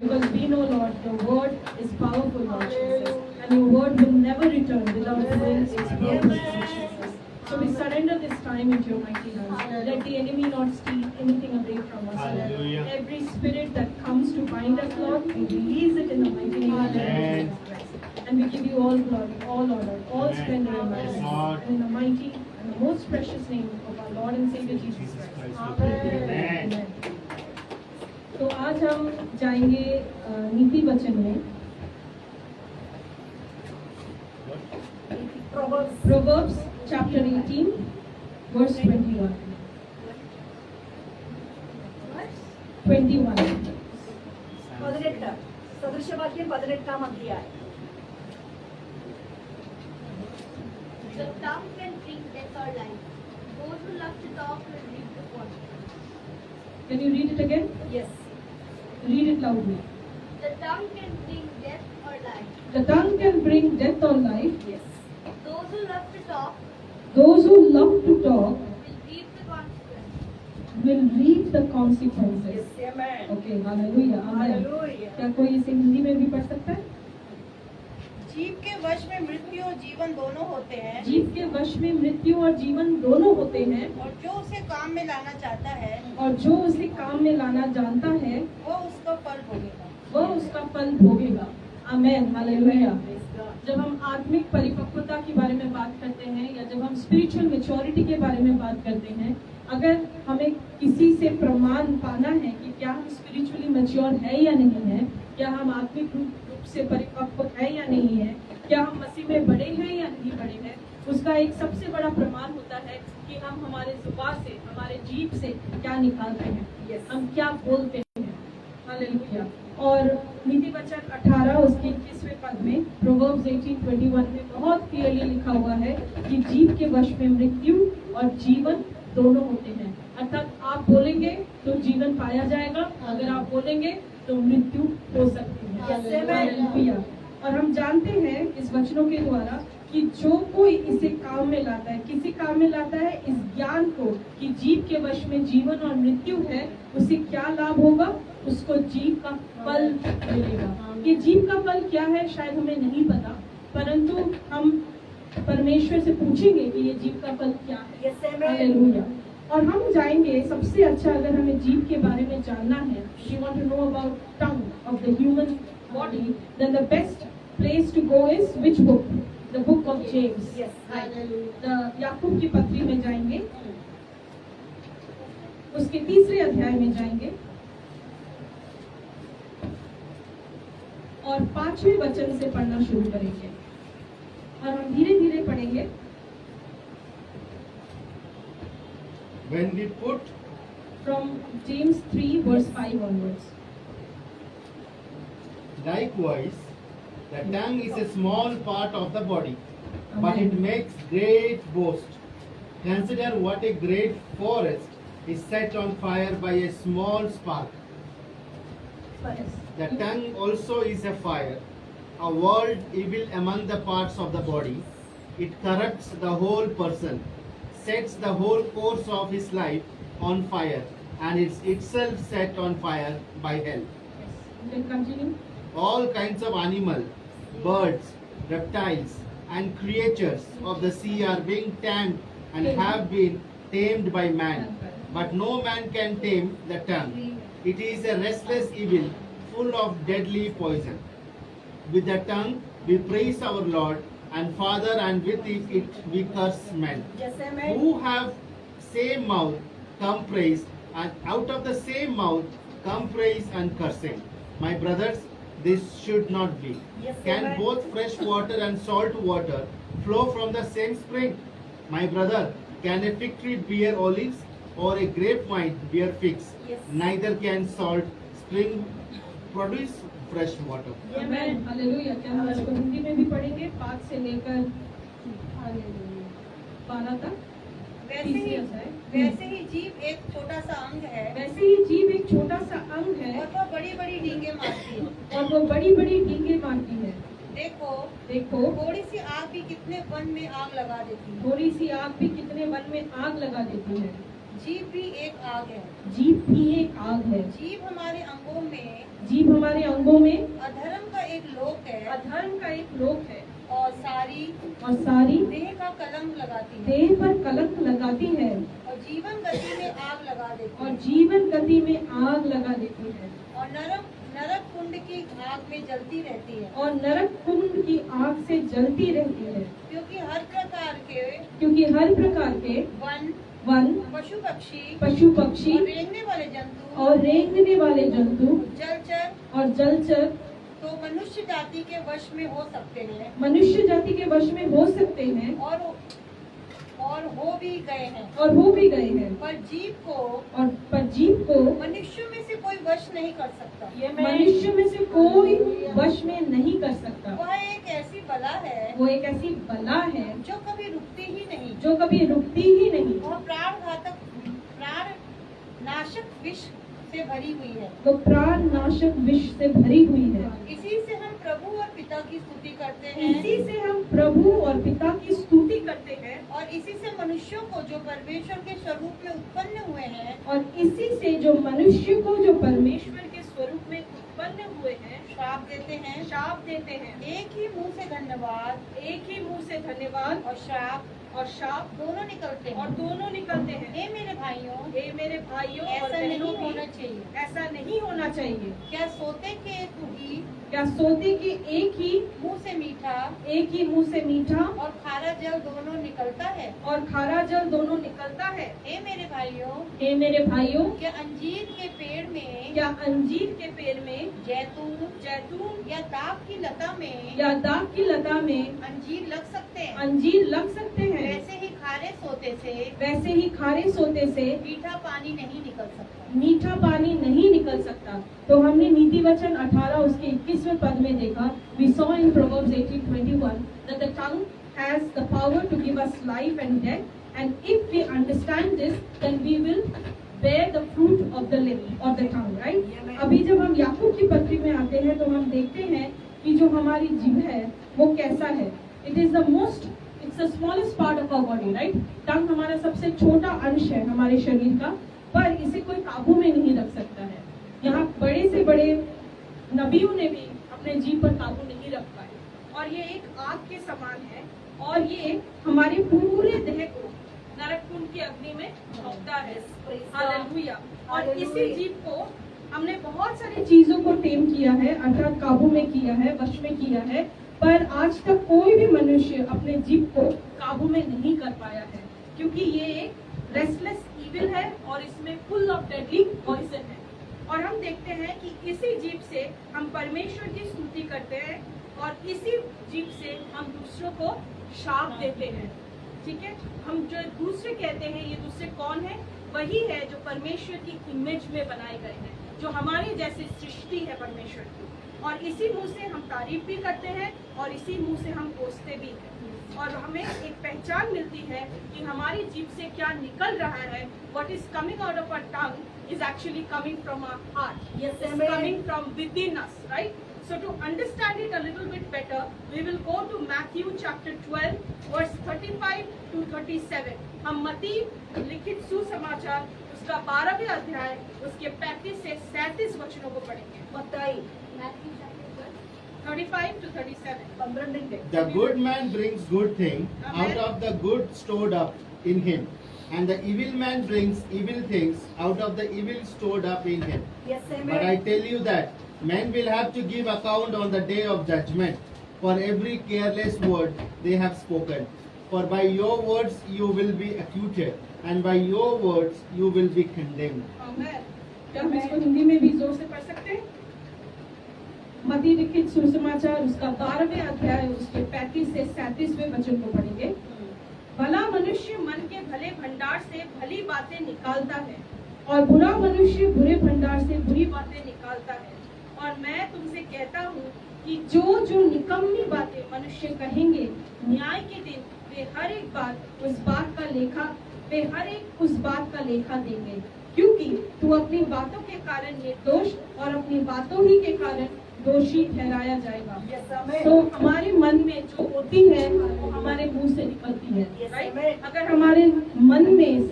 Because we know, Lord, your word is powerful, Lord Jesus, and your word will never return without doing its purpose, Lord Jesus. So we surrender this time into your mighty hands. Let the enemy not steal anything away from us, Lord. Every spirit that comes to bind us, Lord, we release it in the mighty name of Jesus Christ. And we give you all glory, all honor, all splendor and mercy. And in the mighty and the most precious name of our Lord and Savior Jesus Christ. Amen. तो आज हम जाएंगे नीति वचन में Proverbs chapter 18 verse 21. 21. सदृशवाक्य 18 अध्याय. The tongue can bring death or life. Those who love to talk will reap the consequences. Can you read it again? Yes. Read it loudly. The tongue can bring death or life. The tongue can bring death or life. Yes. Those who love to talk Those who love to talk will reap the consequences. will reap the consequences. Yes, amen. Okay, hallelujah. Amen. Hallelujah. क्या कोई इसे हिंदी में भी पढ़ सकता है? जीव के वश में मृत्यु और जीवन दोनों होते हैं, जीव के वश में मृत्यु और जीवन दोनों होते हैं, और जो उसे काम में लाना चाहता है और जो उसे काम में लाना जानता है वो उसका फल भोगेगा. वह उसका फल भोगेगा. आमेन. हालेलुया. जब हम आत्मिक परिपक्वता के बारे में बात करते हैं या जब हम स्पिरिचुअल मैच्योरिटी के बारे में बात करते हैं, अगर हमें किसी से प्रमाण पाना है कि क्या हम स्पिरिचुअली मैच्योर है या नहीं है, क्या हम आत्मिक रूप से परिपक्व है या नहीं है, क्या हम मसीह में बड़े हैं या नहीं बड़े हैं, उसका एक सबसे बड़ा प्रमाण होता है कि हम हमारे जुबान से, हमारे जीभ से क्या निकालते हैं. हम क्या बोलते हैं. हालेलुया. और नीति वचन 18 उसके 21वें पद में Proverbs 18:21 में बहुत क्लियरली लिखा हुआ है कि जीव के वश में मृत्यु और जीवन दोनों होते हैं. अर्थात आप बोलेंगे तो जीवन पाया जाएगा, अगर आप बोलेंगे तो मृत्यु हो सकती है. हालेलुया. और हम जानते हैं इस वचनों के द्वारा कि जो कोई इसे काम में लाता है, किसी काम में लाता है इस ज्ञान को कि जीव के वश में जीवन और मृत्यु है, उसे क्या लाभ होगा, उसको जीव का फल मिलेगा. ये जीव का फल क्या है शायद हमें नहीं पता, परंतु हम परमेश्वर से पूछेंगे कि ये जीव का फल क्या है. हालेलुया. और हम जाएंगे सबसे अच्छा, अगर हमें जीव के बारे में जानना है, we want to know about tongue of the human body, then the best place to go is which book? The book of James. Yes. The याकूब की पत्री में जाएंगे, उसके 3रे अध्याय में जाएंगे और 5वें वचन से पढ़ना शुरू करेंगे और हम धीरे धीरे पढ़ेंगे. When we put From James 3 verse 5 onwards. likewise, the tongue is a small part of the body, but Amen. it makes great boast. Consider what a great forest is set on fire by a small spark. The tongue also is a fire, a world evil among the parts of the body. It corrupts the whole person, sets the whole course of his life on fire, and is itself set on fire by hell. You can continue. All kinds of animals, birds, reptiles, and creatures of the sea are being tamed and have been tamed by man. But no man can tame the tongue. It is a restless evil, full of deadly poison. With the tongue we praise our Lord and Father, and with it we curse men. Yes, amen. Who have same mouth come praise, and out of the same mouth come praise and cursing. My brothers, this should not be. Yes, Can amen. both fresh water and salt water flow from the same spring? My brother, can a fig tree bear olives, or a grapevine bear figs? Yes. Neither can salt spring produce fresh water. Amen. Hallelujah. क्या हम इसको हिंदी में भी पढ़ेंगे 5 से लेकर 12 तक? वैसे ही जीव एक छोटा सा अंग है, वैसे ही जीव एक छोटा सा अंग है और वो बड़ी बड़ी डींगे मारती है. और वो बड़ी बड़ी डींगे मारती है. देखो देखो थोड़ी सी आग भी कितने वन में आग लगा देती है. थोड़ी सी आग भी कितने वन में आग लगा देती है. जीभ भी एक आग है। जीभ भी एक आग है। जीभ हमारे अंगों में जीभ हमारे अंगों में अधर्म का एक लोक है अधर्म का एक रोग है और सारी देह का कलंक लगाती है देह पर कलंक लगाती है और जीवन गति में आग लगा देती और है जीवन गति में आग लगा देती है और नरक कुंड की आग में जलती रहती है। और नरक कुंड की आग से जलती रहती है, क्योंकि हर प्रकार के वन पशु पक्षी और रेंगने वाले जंतु और जलचर तो मनुष्य जाति के वश में हो सकते हैं मनुष्य जाति के वश में हो सकते हैं और हो भी गए हैं पर जीभ को मनुष्य में से कोई वश नहीं कर सकता। मनुष्य में से कोई वश में नहीं कर सकता। वह एक ऐसी बला है जो कभी रुकती ही नहीं। वह प्राण नाशक विष से भरी हुई है। वो प्राण नाशक विष से भरी हुई है। इसी से हम प्रभु और पिता की स्तुति करते हैं और इसी से मनुष्यों को जो परमेश्वर के स्वरूप में उत्पन्न हुए हैं श्राप देते हैं। एक ही मुंह से धन्यवाद और श्राप दोनों निकलते हैं। हे मेरे भाइयों ऐसा नहीं होना चाहिए। क्या सोते के एक ही मुंह से मीठा और खारा जल दोनों निकलता है। हे मेरे भाइयों क्या अंजीर के पेड़ में जैतून या दाख की लता में अंजीर लग सकते हैं। वैसे ही खारे सोते से मीठा पानी नहीं निकल सकता। तो हमने नीति वचन 18 उसके 21वें पद में देखा, we saw in Proverbs 18:21 that the tongue has the power to give us life and death, and if we understand this, then we will bear the fruit of the lips or the tongue, right? अभी जब हम याकूब की पत्री में आते हैं तो हम देखते हैं कि जो हमारी जीभ है वो कैसा है। It's the smallest part of our body, right? टंग हमारा सबसे छोटा अंश है हमारे शरीर का, पर इसे कोई काबू में नहीं रख सकता है। यहाँ बड़े से बड़े नबियों ने भी अपने जीभ पर काबू नहीं रख पाए, और ये एक आग के समान है और ये हमारे पूरे देह को नरक कुंड की अग्नि में झोंकता है। हालेलुया। और इसी जीभ को हमने बहुत सारी चीजों को टेम किया है, अर्थात काबू में किया है, वश में किया है, पर आज तक कोई भी मनुष्य अपने जीभ को काबू में नहीं कर पाया है, क्योंकि ये एक रेस्टलेस ईविल है और इसमें फुल ऑफ डेडली पॉइजन है। और हम देखते हैं कि इसी जीभ से हम परमेश्वर की स्तुति करते हैं और इसी जीभ से हम दूसरों को शाप देते हैं। ठीक है, हम जो दूसरे कहते हैं, ये दूसरे कौन है? वही है जो परमेश्वर की इमेज में बनाए गए हैं, जो हमारी जैसी सृष्टि है परमेश्वर की। और इसी मुंह से हम तारीफ भी करते हैं और इसी मुंह से हम कोसते भी हैं। और हमें एक पहचान मिलती है कि हमारी जीभ से क्या निकल रहा है। What is coming out of our tongue is actually coming from our heart. Yes, It's amen. coming from within us, right? So to understand it a little bit better, we will go to Matthew chapter 12, verse 35 to 37. हम मत्ती लिखित सुसमाचार उसका 12वें अध्याय उसके 35 से 37 वचनों को पढ़ेंगे। मत्ती Matthew chapter 12. 35 to 37. 15 दिन के The good man brings good thing out of the good stored up in him, and the evil man brings evil things out of the evil stored up in him. Yes, amen. But I tell you that men will have to give account on the day of judgment for every careless word they have spoken. For by your words you will be acquitted, and by your words you will be condemned. आमेन। क्या हम इसको हिंदी में भी जोर से पढ़ सकते हैं? मत्ती लिखित सुसमाचार उसका 12वें अध्याय उसके 35 से 37वें वचन को पढ़ेंगे। भला मनुष्य मन के भले भंडार से भली बातें निकालता है और बुरा मनुष्य बुरे भंडार से बुरी बातें निकालता है। और मैं तुमसे कहता हूँ कि जो निकम्मी बातें मनुष्य कहेंगे, न्याय के दिन वे हर एक उस बात का लेखा देंगे, क्योंकि तू अपनी बातों के कारण निर्दोष और अपनी बातों ही के कारण दोषी ठहराया जाएगा। Yes, amen. तो हमारे मन में जो होती है वो हमारे मुंह से निकलती है, Yes, राइट? amen. अगर हमारे मन में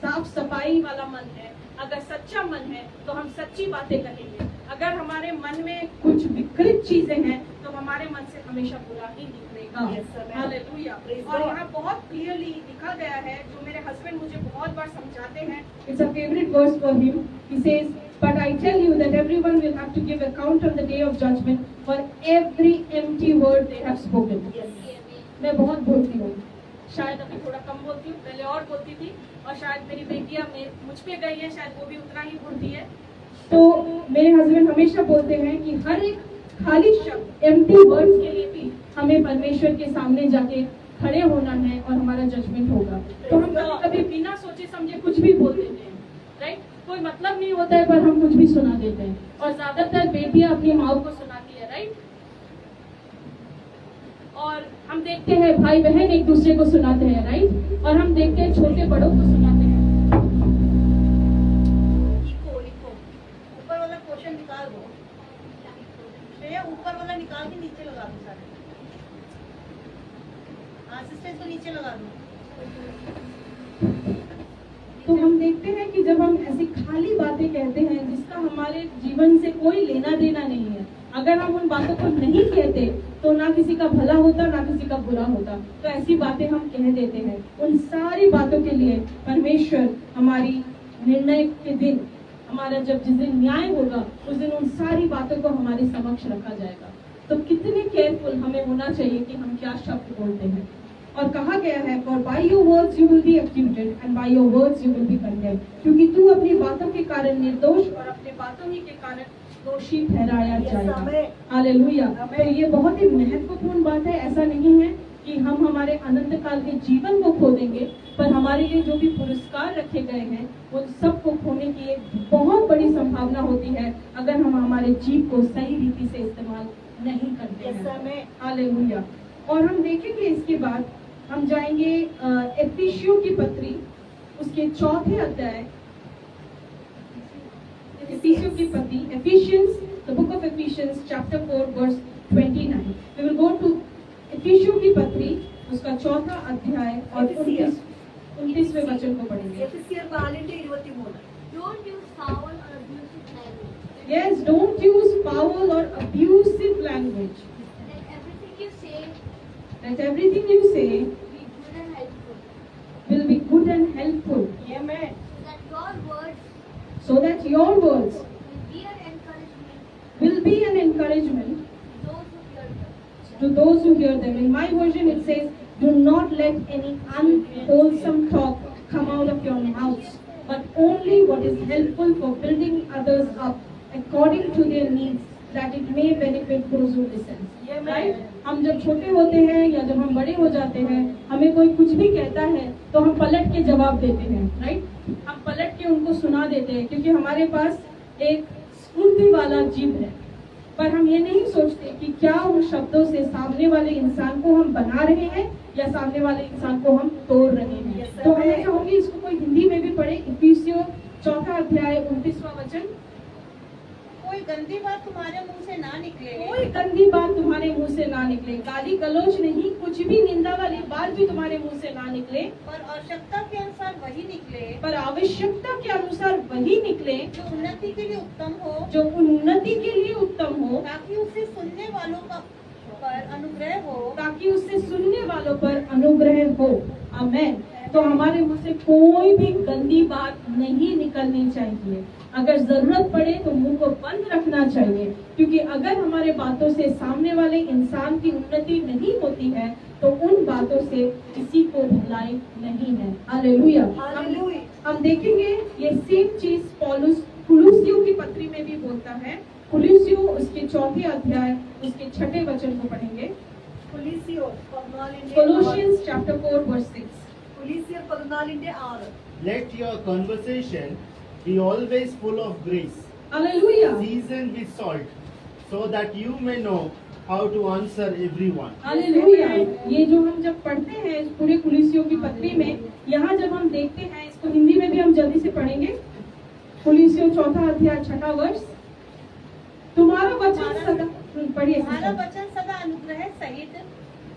साफ सफाई वाला मन है, अगर सच्चा मन है तो हम सच्ची बातें कहेंगे। अगर हमारे मन में कुछ विकृत चीजें हैं तो हमारे मन से हमेशा बुरा ही निकलेगा। Yes, sir. हालेलुया। Praise और God. यहाँ बहुत क्लियरली लिखा गया है, जो मेरे हस्बैंड मुझे बहुत बार समझाते हैं। It's a favorite verse for him. He says, "But I tell you that everyone will have to give account on the day of judgment for every empty word they have spoken." मैं बहुत बोलती हूँ, शायद अभी थोड़ा कम बोलती हूँ, पहले और बोलती थी, और शायद मेरी बेटियां मुझ पे गई है, शायद वो भी उतना ही बोलती है। तो मेरे हस्बैंड हमेशा बोलते हैं कि हर एक खाली शब्द एम्प्टी वर्ड्स के लिए भी हमें परमेश्वर के सामने जाके खड़े होना है और हमारा जजमेंट होगा। तो हम कभी कभी बिना सोचे समझे कुछ भी बोल देते हैं, राइट? कोई मतलब नहीं होता है पर हम कुछ भी सुना देते हैं, और ज्यादातर बेटियां अपनी माँ को सुनाती है, राइट? और हम देखते हैं भाई बहन एक दूसरे को सुनाते हैं, राइट? और हम देखते हैं छोटे बड़ों को सुनाते हैं। ऊपर वाला क्वेश्चन निकाल दो, ऊपर वाला निकाल के नीचे लगा दो सारे। असिस्टेंट को नीचे लगा दो। तो हम देखते हैं कि जब हम ऐसी खाली बातें कहते हैं जिसका हमारे जीवन से कोई लेना देना नहीं है, अगर हम उन बातों को नहीं कहते तो ना किसी का भला होता ना किसी का बुरा होता। तो ऐसी बातें हम कह देते हैं। उन सारी बातों के लिए परमेश्वर हमारी निर्णय के दिन, हमारा जब जिस दिन न्याय होगा उस दिन उन सारी बातों को हमारे समक्ष रखा जाएगा। तो कितने केयरफुल हमें होना चाहिए कि हम क्या शब्द बोलते हैं। और कहा गया है, for by your words you will be acquitted and by your words you will be condemned, क्योंकि तू अपनी बातों के कारण निर्दोष और अपने बातों ही के कारण दोषी ठहराया जाएगा। हालेलुया। तो ये बहुत ही महत्वपूर्ण बात है। ऐसा नहीं है कि हम हमारे अनंत काल के जीवन को खो देंगे, पर हमारे लिए जो भी पुरस्कार रखे गए हैं उन सब को खोने की एक बहुत बड़ी संभावना होती है अगर हम हमारे जीव को सही रीति से इस्तेमाल नहीं करते हैं। हालेलुया। और हम देखेंगे इसके बाद हम जाएंगे एफिसियों की पत्री उसके 4 अध्याय, एफिसियों की पत्री, Ephesians, the book of Ephesians, chapter 4, verse 29. We will go to एफिसियों की पत्री उसका 4 अध्याय और 29वें वचन को पढ़ेंगे। एफिसियर 4:23. Don't use foul or abusive language. Yes, don't use foul or abusive language. Let everything you say Let everything you say be good and helpful. will be good and helpful, Amen. So that your words so that your words will be an encouragement will be an encouragement to those who hear them. to those who hear them. In my version it says, do not let any unwholesome talk come out of your mouths, but only what is helpful for building others up according to their needs, that it may benefit those who listen. Right? हम जब छोटे होते हैं या जब हम बड़े हो जाते हैं, हमें कोई कुछ भी कहता है तो हम पलट के जवाब देते हैं, राइट? हम पलट के उनको सुना देते हैं क्योंकि हमारे पास एक स्फूर्ति वाला जीव है। पर हम ये नहीं सोचते कि क्या उन शब्दों से सामने वाले इंसान को हम बना रहे हैं या सामने वाले इंसान को हम तोड़ रहे हैं। तो मैं चाहूंगी इसको कोई हिंदी में भी पढ़े। इफिसियों 4 अध्याय 29वां वचन। कोई गंदी बात तुम्हारे मुंह से ना निकले, कोई गंदी बात तुम्हारे मुंह से ना निकले, गाली गलौज नहीं, कुछ भी निंदा वाली बात भी तुम्हारे मुंह से ना निकले, पर आवश्यकता के अनुसार वही निकले, पर आवश्यकता के अनुसार वही निकले जो उन्नति के लिए उत्तम हो, जो उन्नति के लिए उत्तम हो, ताकि उसे सुनने वालों का पर अनुग्रह हो, ताकि उससे सुनने वालों पर अनुग्रह हो। आमेन। तो हमारे मुंह से कोई भी गंदी बात नहीं निकलनी चाहिए। अगर जरूरत पड़े तो मुंह को बंद रखना चाहिए, क्योंकि अगर हमारे बातों से सामने वाले इंसान की उन्नति नहीं होती है तो उन बातों से किसी को भलाई नहीं है। हालेलुया। हम देखेंगे ये सेम चीज पौलुस कुलुसियों की पत्री में भी बोलता है। कुलुसियों उसके 4 अध्याय उसके 6 वचन को पढ़ेंगे। Colossians chapter 4 verse 6. Colossians 14:6. Let your conversation be always full of grace, Hallelujah. seasoned with salt, so that you may know how to answer everyone. Hallelujah. ये जो हम जब पढ़ते हैं इस पूरे कुलुसियों की पत्री में, यहाँ जब हम देखते हैं, इसको हिंदी में भी हम जल्दी से पढ़ेंगे। कुलुसियों 4 अध्याय 6 वर्ष। तुम्हारा वचन सदा, पढ़िए। तुम्हारा वचन सदा अनुग्रह सहित,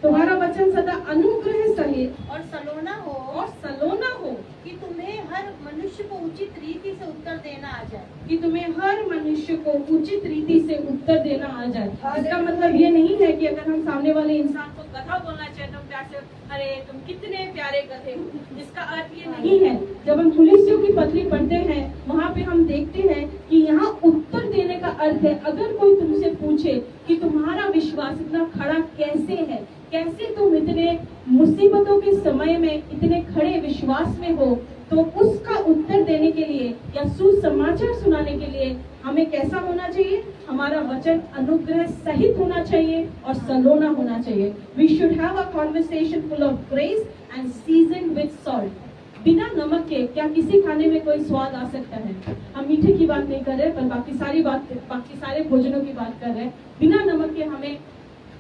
तुम्हारा वचन सदा अनुग्रह सहित और सलोना हो, और सलोना हो, कि तुम्हें हर मनुष्य को उचित रीति से उत्तर देना आ जाए। कि तुम्हें हर मनुष्य को उचित रीति से उत्तर देना आ जाए। इसका मतलब ये नहीं है कि अगर हम सामने वाले इंसान को गधा बोलना चाहे तो हम प्यार से अरे तुम कितने प्यारे गधे हो, इसका अर्थ ये नहीं है। जब हम कुलिस्सियों की पत्री पढ़ते हैं वहाँ पे हम देखते हैं कि यहाँ उत्तर देने का अर्थ है, अगर कोई तुमसे पूछे कि तुम्हारा विश्वास इतना खड़ा कैसे है, कैसे तुम इतने मुसीबतों के समय में इतने खड़े विश्वास में हो, तो उसका उत्तर देने के लिए या सुसमाचार सुनाने के लिए हमें कैसा होना चाहिए? हमारा वचन अनुग्रह सहित होना चाहिए और सलोना होना चाहिए। We should have a conversation full of grace and seasoned with salt. बिना नमक के क्या किसी खाने में कोई स्वाद आ सकता है? हम मीठे की बात नहीं कर रहे, पर बाकी सारे भोजनों की बात कर रहे हैं। बिना नमक के हमें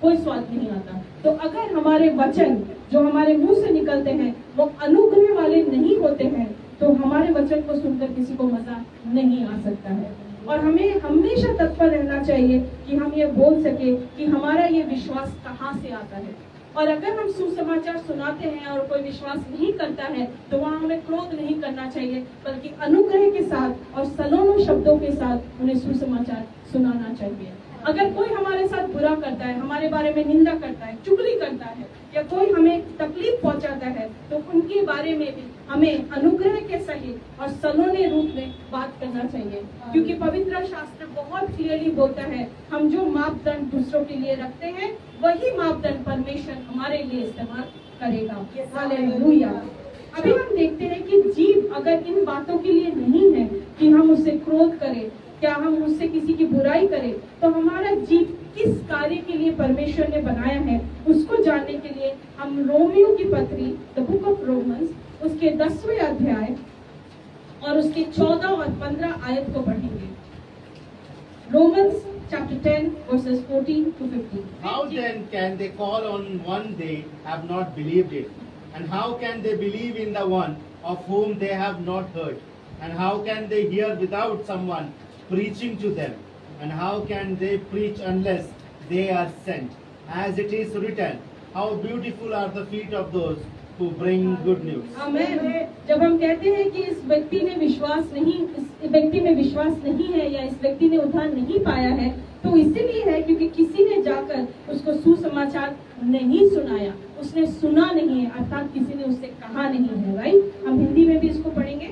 कोई स्वाद नहीं आता। तो अगर हमारे वचन जो हमारे मुंह से निकलते हैं वो अनुग्रह वाले नहीं होते हैं, तो हमारे वचन को सुनकर किसी को मजा नहीं आ सकता है। और हमें हमेशा तत्पर रहना चाहिए कि हम ये बोल सके कि हमारा ये विश्वास कहाँ से आता है। और अगर हम सुसमाचार सुनाते हैं और कोई विश्वास नहीं करता है तो वहाँ हमें क्रोध नहीं करना चाहिए, बल्कि अनुग्रह के साथ और सलोना शब्दों के साथ उन्हें सुसमाचार सुनाना चाहिए। अगर कोई हमारे साथ बुरा करता है, हमारे बारे में निंदा करता है, चुगली करता है या कोई हमें तकलीफ पहुंचाता है, तो उनके बारे में भी हमें अनुग्रह के सहित और सलोने रूप में बात करना चाहिए। क्योंकि पवित्र शास्त्र बहुत क्लियरली बोलता है, हम जो मापदंड दूसरों के लिए रखते हैं वही मापदंड परमेश्वर हमारे लिए इस्तेमाल करेगा। हालेलुया। अभी हम देखते हैं कि जीव अगर इन बातों के लिए नहीं है कि हम उससे क्रोध करें, क्या हम उससे किसी की बुराई करें, तो हमारा जीव किस कार्य के लिए परमेश्वर ने बनाया है उसको जानने के लिए हम रोमियो की पत्री द बुक ऑफ रोमन्स उसके 10वें अध्याय और उसके 14 और 15 आयत को पढ़ेंगे। Romans chapter 10 verses 14 to 15. How then can they call on one they have not believed in? And how can they believe in the one of whom they have not heard? And how can they hear without someone preaching to them? And how can they preach unless they are sent? As it is written, how beautiful are the feet of those who bring good news. आमेन। जब हम कहते हैं कि इस व्यक्ति में विश्वास नहीं है या इस व्यक्ति ने उद्धार नहीं पाया है, तो इसीलिए है क्योंकि किसी ने जाकर उसको सुसमाचार नहीं सुनाया, उसने सुना नहीं है, अर्थात किसी ने उससे कहा नहीं है। राइट, हम हिंदी में भी इसको पढ़ेंगे।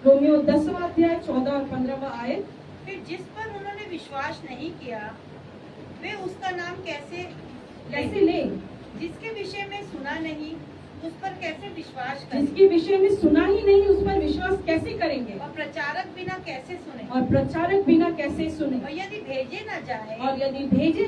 रोमियो 10वां अध्याय 14 और 15वां आयत। फिर जिस पर उन्होंने विश्वास नहीं किया वे उसका नाम कैसे ले? जिसके विषय में सुना नहीं उस पर कैसे विश्वास करें? जिसके विषय में सुना ही नहीं उस पर विश्वास कैसे करेंगे? और प्रचारक बिना कैसे सुने? और प्रचारक बिना कैसे सुने? और यदि भेजे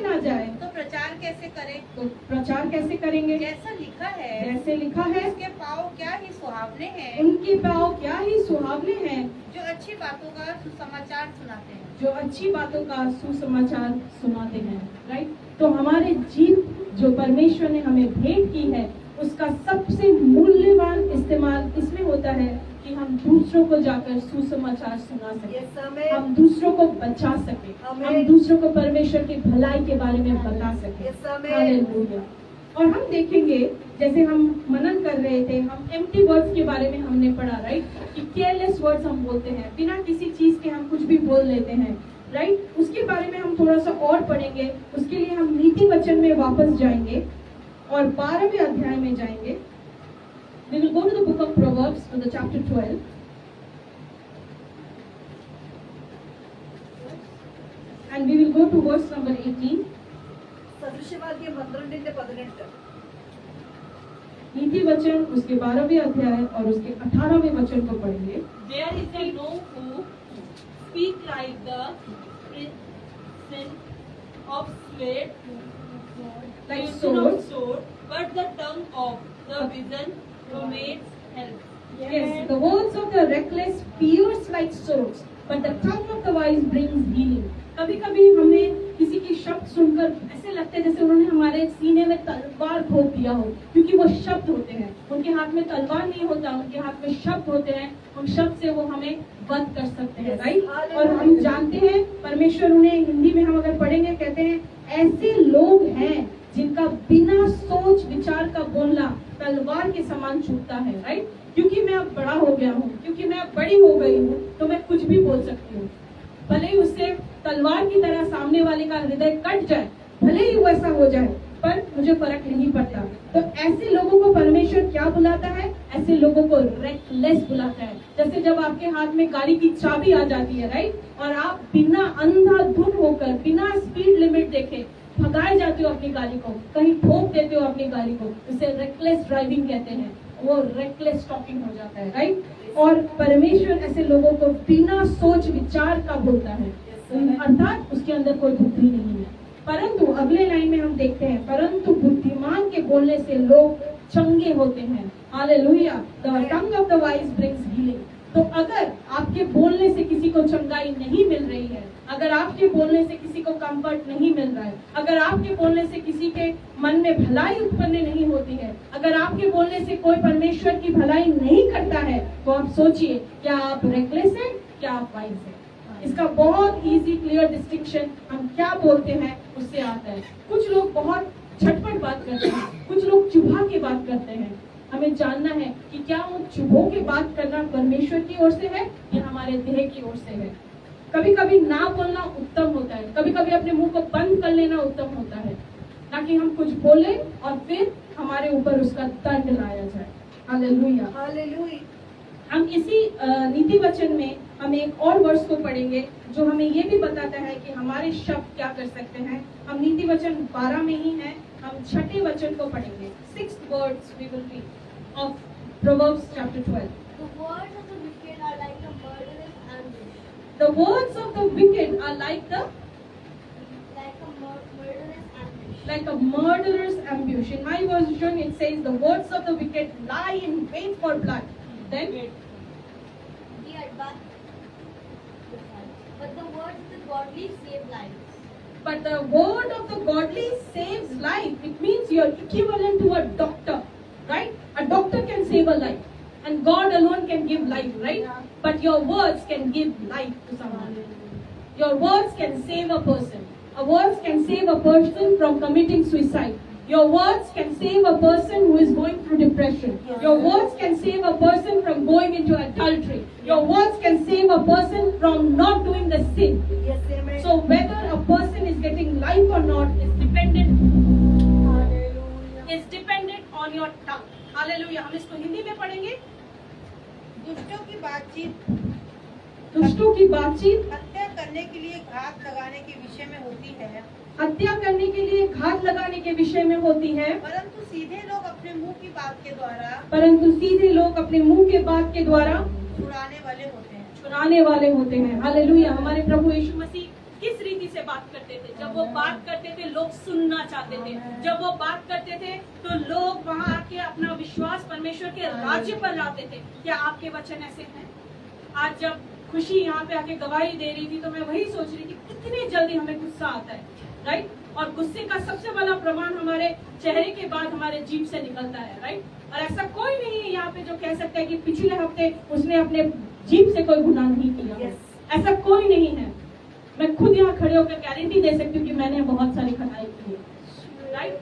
न जाए तो प्रचार कैसे करें? तो प्रचार कैसे करेंगे? जैसा लिखा है, जैसे लिखा है, उसके पाँव क्या ही सुहावने हैं, उनके पाँव क्या ही सुहावने हैं, जो अच्छी बातों का सुसमाचार सुनाते हैं। जो अच्छी बातों का सुसमाचार सुनाते हैं। राइट, तो हमारे जीव जो परमेश्वर ने हमें भेंट की है उसका सबसे मूल्यवान इस्तेमाल इसमें होता है कि हम दूसरों को जाकर सुसमाचार सुना सके, हम दूसरों को बचा सके, हम दूसरों को परमेश्वर की भलाई के बारे में बता सके। हालेलुया। और हम देखेंगे, जैसे हम मनन कर रहे थे, हम एम्प्टी वर्ड्स के बारे में हमने पढ़ा। राइट, कि केयरलेस वर्ड्स हम बोलते हैं, बिना किसी चीज के हम कुछ भी बोल लेते हैं। राइट, उसके बारे में हम थोड़ा सा और पढ़ेंगे। उसके लिए हम नीति वचन में वापस जाएंगे और 12वें अध्याय में जाएंगे। We will go to the book of Proverbs to the chapter 12. And we will go to verse number 18. सदृशवाक्य 12-18 नीति वचन उसके 12वें अध्याय और उसके 18वें वचन को पढ़ेंगे। There is a no who speak like the prison of sword, Like sword, but the tongue of the vision promotes health. Yes, the words of the reckless pierce like swords, but the tongue of the wise brings healing. कभी कभी हमें किसी की शब्द सुनकर ऐसे लगता है जैसे उन्होंने हमारे सीने में तलवार ठोक दिया हो, क्योंकि वो शब्द होते हैं। उनके हाथ में तलवार नहीं होता, उनके हाथ में शब्द होते हैं। उन शब्द से वो हमें वध कर सकते हैं। राइट, और हम जानते हैं परमेश्वर उन्हें हिंदी में हम अगर पढ़ेंगे कहते हैं ऐसे लोग हैं जिनका बिना सोच विचार का बोलना तलवार के समान चुभता है। राइट, क्योंकि मैं अब बहुत बड़ा हो गया हूँ, क्योंकि मैं बड़ी हो गई हूँ, तो मैं कुछ भी बोल सकती हूँ। भले ही उससे तलवार की तरह सामने वाले का हृदय कट जाए, भले ही वैसा हो जाए, पर मुझे फर्क नहीं पड़ता। तो ऐसे लोगों को परमेश्वर क्या बुलाता है? ऐसे लोगों को रेकलेस बुलाता है। जैसे जब आपके हाथ में गाड़ी की चाबी आ जाती है, राइट, और आप बिना अंधाधुन होकर, बिना स्पीड लिमिट देखे भगाए जाते हो अपनी गाड़ी को, कहीं ठोक देते हो अपनी गाड़ी को, इसे रेकलेस ड्राइविंग कहते हैं। वो रेकलेस टॉकिंग हो जाता है, राइट। और परमेश्वर ऐसे लोगों को बिना सोच विचार का बोलता है, अर्थात उसके अंदर कोई बुद्धि नहीं है। परंतु अगले लाइन में हम देखते हैं, परंतु बुद्धिमान के बोलने से लोग चंगे होते हैं। Hallelujah. The tongue of the wise brings healing. तो अगर आपके बोलने से किसी को चंगाई नहीं मिल रही है, अगर आपके बोलने से किसी को कंफर्ट नहीं मिल रहा है, अगर आपके बोलने से किसी के मन में भलाई उत्पन्न नहीं होती है, अगर आपके बोलने से कोई परमेश्वर की भलाई नहीं करता है, तो आप सोचिए, क्या आप रेकलेस हैं, क्या आप वाइज हैं? इसका बहुत इजी क्लियर डिस्टिंक्शन हम क्या बोलते हैं उससे आता है। कुछ लोग बहुत झटपट बात करते हैं, कुछ लोग चुभा के बात करते हैं। हमें जानना है कि क्या वो चुभो के बात करना परमेश्वर की ओर से है या हमारे देह की ओर से है। कभी कभी ना बोलना उत्तम होता है, कभी कभी अपने मुंह को बंद कर लेना उत्तम होता है, ताकि हम कुछ बोले और फिर हमारे ऊपर उसका दंड लाया जाए। Hallelujah, hallelujah. हम इसी नीति वचन में हम एक और वर्ष को पढ़ेंगे जो हमें ये भी बताता है कि हमारे शब्द क्या कर सकते हैं। हम नीति वचन 12 में ही हैं, हम छठे वचन को पढ़ेंगे। 6th words we will read of Proverbs chapter 12. The words of the wicked are like a murderous ambush. The words of the wicked are like a murderous ambush. In my version it says the words of the wicked lie in wait for blood. Then But the words of the godly save lives. But the word of the godly saves life. It means you're equivalent to a doctor, right? A doctor can save a life, and God alone can give life, right? But your words can give life to someone. Your words can save a person. Your words can save a person from committing suicide. Your words can save a person who is going through depression. Your words can save a person from going into adultery. Your words can save a person from not doing the sin. Yes, amen. So whether a person is getting life or not is dependent on your tongue. Hallelujah. हम इसको हिंदी में पढ़ेंगे। दुष्टों की बातचीत दुष्टों की बातचीत हत्या करने के लिए घात लगाने के विषय में होती है, हत्या करने के लिए घात लगाने के विषय में होती है, परंतु सीधे लोग अपने मुंह की बात के द्वारा परंतु सीधे लोग अपने मुंह के बात के द्वारा छुड़ाने वाले होते हैं। छुड़ाने वाले होते हैं। हालेलुया। हमारे प्रभु यीशु मसीह किस रीति से बात करते थे? जब वो बात करते थे लोग सुनना चाहते थे। जब वो बात करते थे तो लोग वहाँ आके अपना विश्वास परमेश्वर के राज्य पर लाते थे। क्या आपके वचन ऐसे हैं? आज जब खुशी यहाँ पे आके गवाही दे रही थी तो मैं वही सोच रही थी कितनी जल्दी हमें गुस्सा आता है, राइट? और गुस्से का सबसे बड़ा प्रमाण हमारे चेहरे के बाद हमारे जीभ से निकलता है, राइट? और ऐसा कोई नहीं है यहाँ पे जो कह सकता है कि पिछले हफ्ते उसने अपने जीभ से कोई गुनाह नहीं किया। ऐसा कोई नहीं है। मैं खुद यहाँ खड़े होकर गारंटी दे सकती हूँ कि मैंने बहुत सारी खताएं की है, राइट?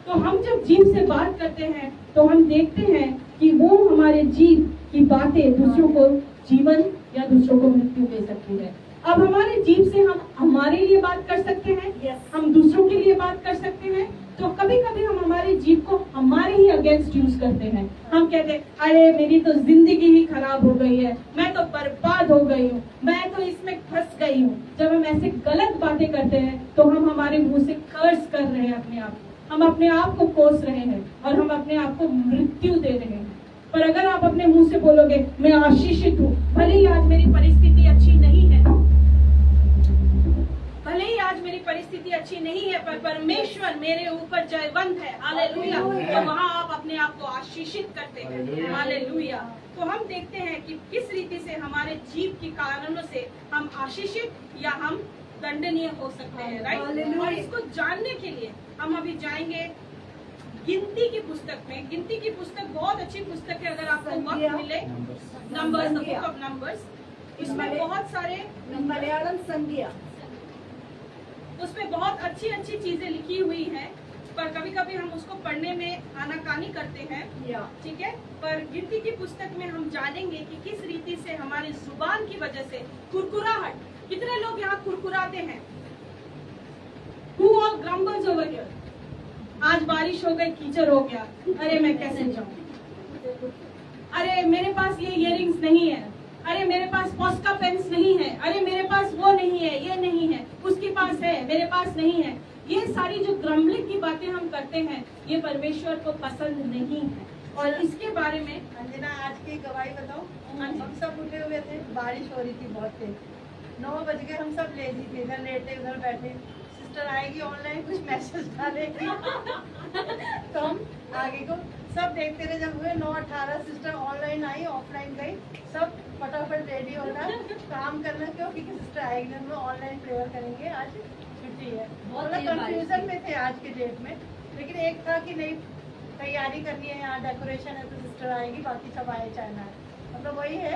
तो हम जब जीभ से बात करते हैं तो हम देखते हैं कि वो हमारे जीभ की बातें दूसरों को जीवन या दूसरों को मृत्यु दे सकती है। अब हमारे जीभ से हम हमारे लिए बात कर सकते हैं, हम दूसरों के लिए बात कर सकते हैं। तो कभी कभी हम हमारे जीभ को हमारे ही अगेंस्ट यूज करते हैं। हम कहते हैं अरे मेरी तो जिंदगी ही खराब हो गई है, मैं तो बर्बाद हो गई हूँ, मैं तो इसमें फंस गई हूँ। जब हम ऐसे गलत बातें करते हैं तो हम हमारे मुंह से कर्ज कर रहे हैं अपने आप को, हम अपने आप को कोस रहे हैं और हम अपने आप को मृत्यु दे रहे हैं। पर अगर आप अपने मुंह से बोलोगे मैं आशीषित हूँ, भले ही आज मेरी परिस्थिति अच्छी नहीं है, भले ही आज मेरी परिस्थिति अच्छी नहीं है, पर परमेश्वर मेरे ऊपर जयवंत है। हालेलुया। तो वहाँ आप अपने आप को आशीषित करते हैं। हालेलुया। तो हम देखते हैं कि किस रीति से हमारे जीव के कारणों से हम आशीषित या हम दंडनीय हो सकते हैं, राइट? और इसको जानने के लिए हम अभी जाएंगे गिनती की पुस्तक में। गिनती की पुस्तक बहुत अच्छी पुस्तक है, अगर आपको वक्त मिले। Numbers, the book of numbers. इसमें बहुत सारे मलयालम संज्ञा, उसमें बहुत अच्छी अच्छी चीजें लिखी हुई हैं। पर कभी कभी हम उसको पढ़ने में आनाकानी करते हैं, या ठीक है। पर गिनती की पुस्तक में हम जानेंगे कि किस रीति से हमारी जुबान की वजह से कुरकुराहट, कितने लोग यहाँ कुरकुराते हैं? Who all grumbles over here? आज बारिश हो गई, कीचड़ हो गया, अरे मैं कैसे जाऊं, अरे मेरे पास ये इयररिंग्स नहीं है, अरे मेरे पास पॉस्का पेन्स नहीं है, अरे मेरे पास वो नहीं है, ये नहीं है, उसके पास है, मेरे पास नहीं है। ये सारी जो ग्रम्बलिंग की बातें हम करते हैं, ये परमेश्वर को पसंद नहीं है। और इसके बारे में अंजना आज की गवाही बताओ। हम सब उठे हुए थे, बारिश हो रही थी बहुत तेज, 9 बज गए, हम सब लेजी थे, इधर लेटे उधर बैठे, सिस्टर आएगी ऑनलाइन कुछ मैसेज डालेगी तो हम आगे को सब देखते रहे। जब हुए 9:18 सिस्टर ऑनलाइन आई, ऑफलाइन गई, सब फटाफट रेडी होना, काम करना, क्यों? क्योंकि सिस्टर आएगी, हम लोग ऑनलाइन प्रेयर करेंगे, आज छुट्टी है। बहुत मतलब देर बारिश कंफ्यूजन थी। में थे आज के डेट में, लेकिन एक था कि नहीं तैयारी करनी है, यहाँ डेकोरेशन है तो सिस्टर आएगी, बाकी सब आए चाहे ना आए। मतलब वही है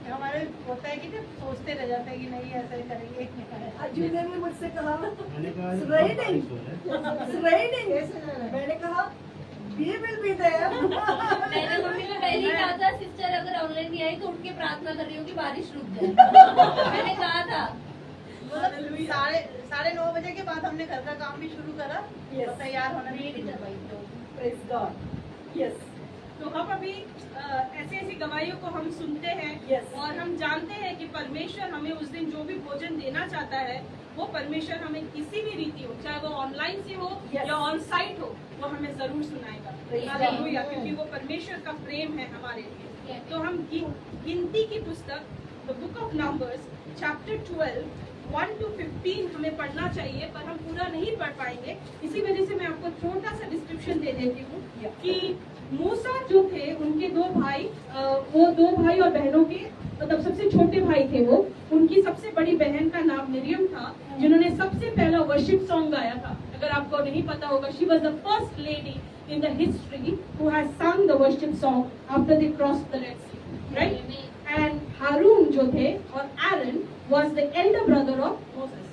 कि हमारे होता है कि जब सोचते रह जाते हैं कि नहीं ऐसे करेंगे, एक ने कहा अर्जुन ने भी मुझसे कहा मैंने कहा सुन रही नहीं, बारिश हो रहा है। सुन रही नहीं, मैंने कहा we will be there। मैंने मम्मी को पहले ही कहा था, सिस्टर अगर ऑनलाइन नहीं आई तो उठ के प्रार्थना कर रही हूँ कि बारिश रुक जाए। मैंने कहा था। मतलब 9:30 बजे के बाद हमने घर का काम भी शुरू करा Yes. और तैयार होना भी रेडी शुरू करवाई करा। तो Praise God। Yes। तो हम अभी ऐसी ऐसी गवाहियों को हम सुनते हैं Yes. और हम जानते हैं कि परमेश्वर हमें उस दिन जो भी भोजन देना चाहता है, वो परमेश्वर हमें किसी भी रीति हो, चाहे वो ऑनलाइन से हो Yes. या ऑन साइट हो, वो हमें जरूर सुनाएगा। Praise God. हालेलुया, क्योंकि वो परमेश्वर का प्रेम है हमारे लिए। तो हम गिनती की पुस्तक the book of numbers chapter 12 1 to 15 हमें पढ़ना चाहिए, पर हम पूरा नहीं पढ़ पाएंगे। इसी वजह से मैं आपको छोटा सा डिस्क्रिप्शन दे देती हूँ कि मूसा जो थे, उनके 2 भाई, वो 2 भाई और बहनों के, मतलब सबसे छोटे भाई थे वो, उनकी सबसे बड़ी बहन का नाम मिरियम था, जिन्होंने सबसे पहला वर्शिप सॉन्ग गाया था। अगर आपको नहीं पता होगा, she was the first lady in the history who has sung the worship song after they crossed the Red Sea, right? And Harun जो थे और Aaron was the elder brother of Moses.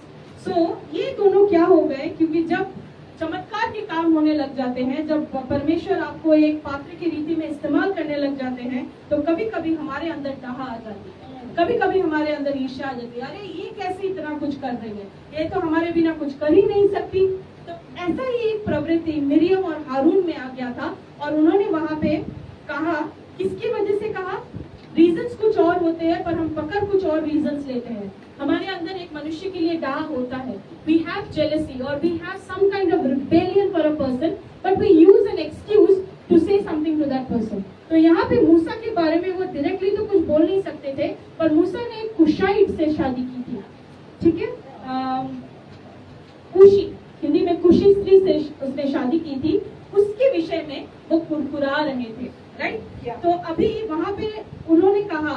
So ये दोनों क्या हो गए, क्योंकि जब चमत्कार के काम होने लग जाते हैं, जब परमेश्वर आपको एक पात्र की रीति में इस्तेमाल करने लग जाते हैं, तो कभी कभी हमारे अंदर डाह आ जाती है, कभी कभी हमारे अंदर ईर्ष्या आ जाती है, अरे ये कैसे इतना कुछ कर रही है, ये तो हमारे बिना कुछ कर ही नहीं सकती। तो ऐसा ही एक प्रवृत्ति मिरियम और हारून में आ गया था, और उन्होंने वहां पे कहा, किसकी वजह से कहा? रीजंस कुछ और होते हैं, पर हम पकड़ कुछ और रीजंस लेते हैं। हमारे अंदर एक मनुष्य के लिए डाह होता है, वी हैव जेलसी और we have some kind of rebellion for a person, but we use an excuse to say something to that person. तो यहाँ पे मूसा के बारे में वो डायरेक्टली तो कुछ बोल नहीं सकते थे, पर मूसा ने एक कुशाइट से शादी की थी, ठीक है, कुशी, हिंदी में कुशी स्त्री से उसने शादी की थी, उसके विषय में वो कुरकुरा रहे थे, राइट? तो अभी वहां पे उन्होंने कहा,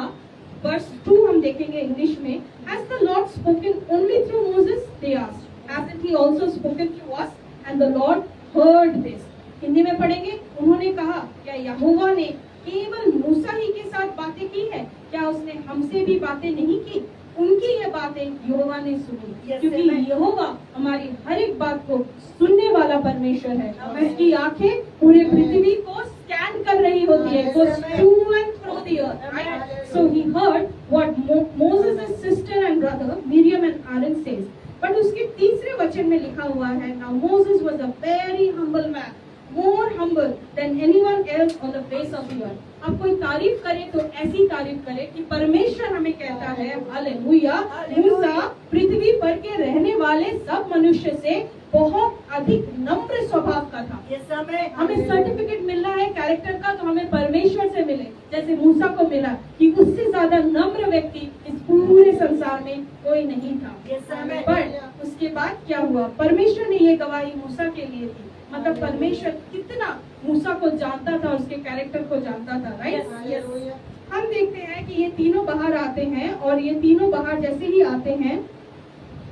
वर्स 2 हम देखेंगे इंग्लिश में, Has the Lord spoken only through Moses? They asked. Hasn't he also spoken through us? And the Lord heard this. Hindi में पढ़ेंगे, उन्होंने कहा, क्या यहोवा ने केवल मूसा ही के साथ बातें की है? क्या उसने हमसे भी बातें नहीं की? उनकी ये बातें यहोवा ने सुनी, क्योंकि यहोवा हमारी हर एक बात को सुनने वाला परमेश्वर है। उसकी आंखें पूरे पृथ्वी को स्कैन कर रही होती है, goes through and through the earth, right? So he heard what Moses' sister and brother Miriam and Aaron says. But उसके तीसरे वचन में लिखा हुआ है, now Moses was a very humble man, more humble than anyone else on the face of the earth. आप कोई तारीफ करे तो ऐसी तारीफ करे कि परमेश्वर हमें कहता है, हालेलुया, मूसा पृथ्वी पर के रहने वाले सब मनुष्य से बहुत अधिक नम्र स्वभाव का था। हमें सर्टिफिकेट मिल रहा है कैरेक्टर का, तो हमें परमेश्वर से मिले, जैसे मूसा को मिला कि उससे ज्यादा नम्र व्यक्ति इस पूरे संसार में कोई नहीं था। पर उसके बाद क्या हुआ? परमेश्वर ने ये गवाही मूसा के लिए दी, मतलब परमेश्वर कितना मूसा को जानता था, उसके कैरेक्टर को जानता था, राइट? हम देखते हैं कि ये तीनों बाहर आते हैं, और ये तीनों बाहर जैसे ही आते हैं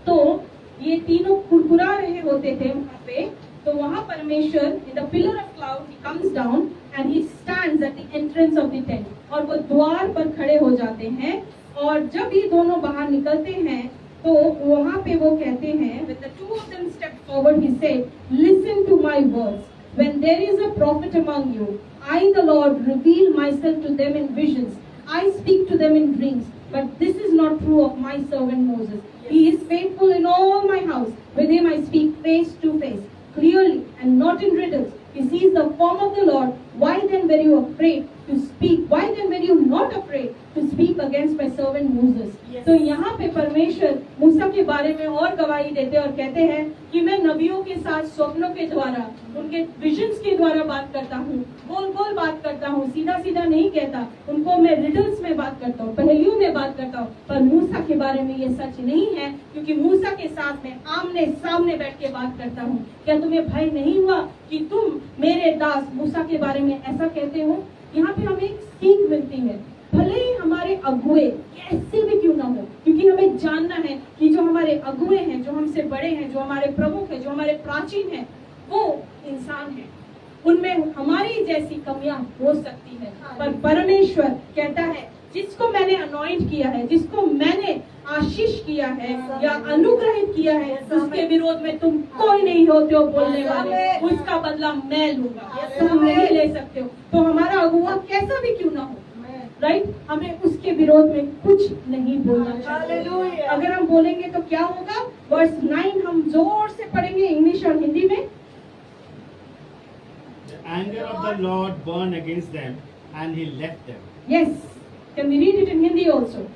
तो ये तीनों कुरकुरा रहे होते थे वहां पे। तो वहां परमेश्वर in the pillar of cloud he comes down and he stands at the entrance of the tent, और वो द्वार पर खड़े हो जाते हैं। और जब ये दोनों बाहर निकलते हैं तो वहां पे वो कहते हैं, with the two of them stepped forward, he said, listen to my words. When there is a prophet among you, I, the Lord, reveal myself to them in visions. I speak to them in dreams. But this is not true of my servant Moses. He is faithful in all my house. With him I speak face to face, clearly and not in riddles. He sees the form of the Lord. Why then were you afraid to speak? Why then were you not afraid to speak against my servant Moses? तो यहाँ पे परमेश्वर मूसा के बारे में और गवाही देते और कहते हैं कि मैं नबियों के साथ स्वप्नों के द्वारा, उनके विजन्स के द्वारा बात करता हूँ, गोल गोल बात करता हूँ, सीधा सीधा नहीं कहता, उनको मैं रिडल्स में बात करता हूँ, पहेलियों में बात करता हूँ। पर मूसा के बारे में ये सच नहीं है, क्योंकि मूसा के साथ में आमने सामने बैठ के बात करता हूँ। क्या तुम्हें भय नहीं हुआ कि तुम मेरे दास मूसा के बारे में ऐसा कहते हो? यहाँ पे हमें एक सीख मिलती है, भले ही हमारे अगुए कैसे भी क्यों ना हो, क्योंकि हमें जानना है कि जो हमारे अगुए हैं, जो हमसे बड़े हैं, जो हमारे प्रमुख हैं, जो हमारे प्राचीन हैं, वो इंसान हैं, उनमें हमारी जैसी कमियां हो सकती है। पर परमेश्वर कहता है जिसको मैंने अनॉइंट किया है, जिसको मैंने आशीष किया है या अनुग्रहित किया है, उसके विरोध में तुम कोई नहीं होते हो बोलने वाले, उसका बदला मैं लूंगा, तुम नहीं ले सकते हो। तो हमारा अगुआ कैसा भी क्यों ना हो, राइट, हमें उसके विरोध में कुछ नहीं बोलना चाहिए। अगर हम बोलेंगे तो क्या होगा? वर्स 9 हम जोर से पढ़ेंगे इंग्लिश और हिंदी में। The anger of the Lord burned against them, and he left them. Yes, can we read it in Hindi also?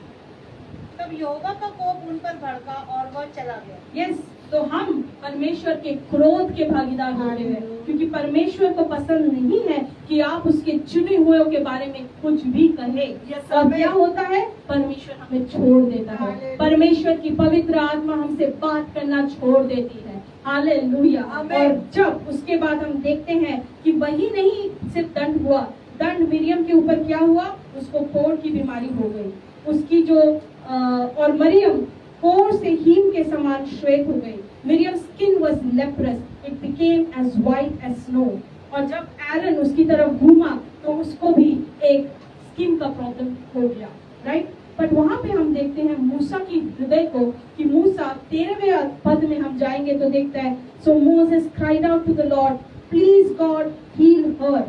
तब यहोवा का कोप उन पर भड़का और वह चला गया। Yes, तो हम परमेश्वर के क्रोध के भागीदार होते हैं, क्योंकि परमेश्वर को पसंद नहीं है कि आप उसके चुने हुए के बारे में कुछ भी कहें। और क्या होता है? परमेश्वर हमें छोड़ देता है, परमेश्वर की पवित्र आत्मा हमसे बात करना छोड़ देती है। हालेलुया। और जब उसके बाद हम देखते हैं कि वही नहीं सिर्फ दंड हुआ, दंड मिरियम के ऊपर क्या हुआ? उसको कोढ़ की बीमारी हो गई, उसकी जो और मरियम कोढ़ से हीम के समान श्वेत हो गई। Miriam skin was leprous, it became as white as snow. और जब एरन उसकी तरफ घूमा तो उसको भी एक स्किन का प्रॉब्लम हो गया, राइट। बट वहां पे हम देखते हैं मूसा की हृदय को, कि मूसा 13वें पद में हम जाएंगे तो देखता है, so Moses cried out to the Lord, please God heal her.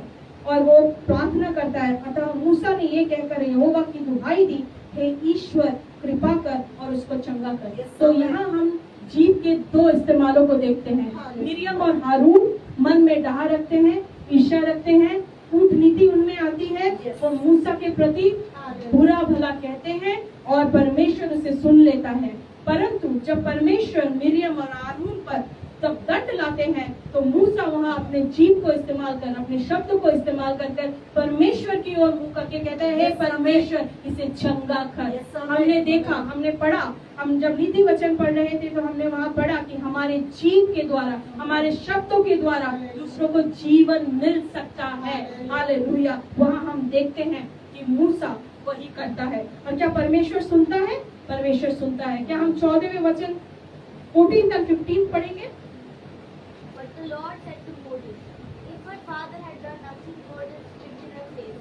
और वो प्रार्थना करता है। अतः मूसा ने ये कहकर यहोवा की दुहाई दी, हे ईश्वर कृपा कर और उसको चंगा कर। तो यहाँ हम जीव के दो इस्तेमालों को देखते हैं। मिरियम और हारून मन में डहा रखते हैं, ईर्ष्या रखते हैं, कूटनीति उनमें आती है, वो मूसा के प्रति बुरा भला कहते हैं और परमेश्वर उसे सुन लेता है। परंतु जब परमेश्वर मिरियम और हारून पर तब दंड लाते हैं तो मूसा वहाँ अपने जीव को इस्तेमाल कर, अपने शब्द को इस्तेमाल कर परमेश्वर की ओर मुंह करके कहते हैं, हे परमेश्वर इसे चंगा कर। हमने देखा, हमने पढ़ा, हम जब नीति वचन पढ़ रहे थे तो हमने वहाँ पढ़ा कि हमारे जीव के द्वारा, हमारे शब्दों के द्वारा दूसरों को जीवन मिल सकता है। हालेलुया। वहाँ हम देखते हैं कि मूसा वही करता है। और क्या परमेश्वर सुनता है? परमेश्वर सुनता है। क्या हम 14वें वचन 14 तक 15 पढ़ेंगे? But the Lord said to Moses, if my father had done nothing more than spit in her face,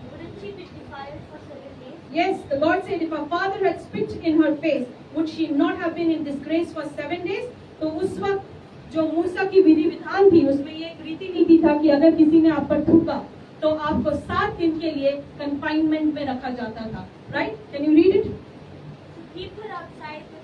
wouldn't she be defiled for 7 days? Yes, the Lord said, if her father had spit in her face, would she not have been in disgrace for 7 days? तो उस वक्त जो मूसा की विधि विधान थी, उसमें ये एक रीति नीति था कि अगर किसी ने आप पर थूका तो आपको 7 दिन के लिए कंफाइनमेंट में रखा जाता था। Right? Can you read it? Keep her outside the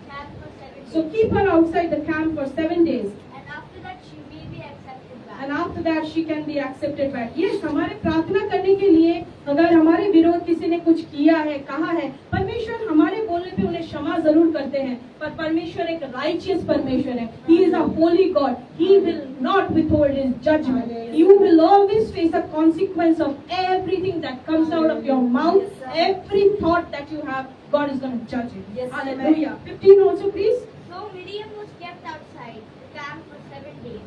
camp for 7 days. So keep her outside the camp for 7 days. And after that she will be accepted back. And after that she can be accepted back. Yes, हमारे प्रार्थना करने के लिए अगर हमारे विरोध किसी ने कुछ किया है, कहा है, परमेश्वर हमारे बोलने पे उन्हें क्षमा जरूर करते हैं, पर परमेश्वर एक righteous परमेश्वर है. He is a holy God. He will not withhold his judgment. You will always face a consequence of everything that comes out of your mouth. Every thought that you have, God is going to judge it. Yes, Hallelujah. 15 also, please. So Miriam was kept outside the camp for 7 days.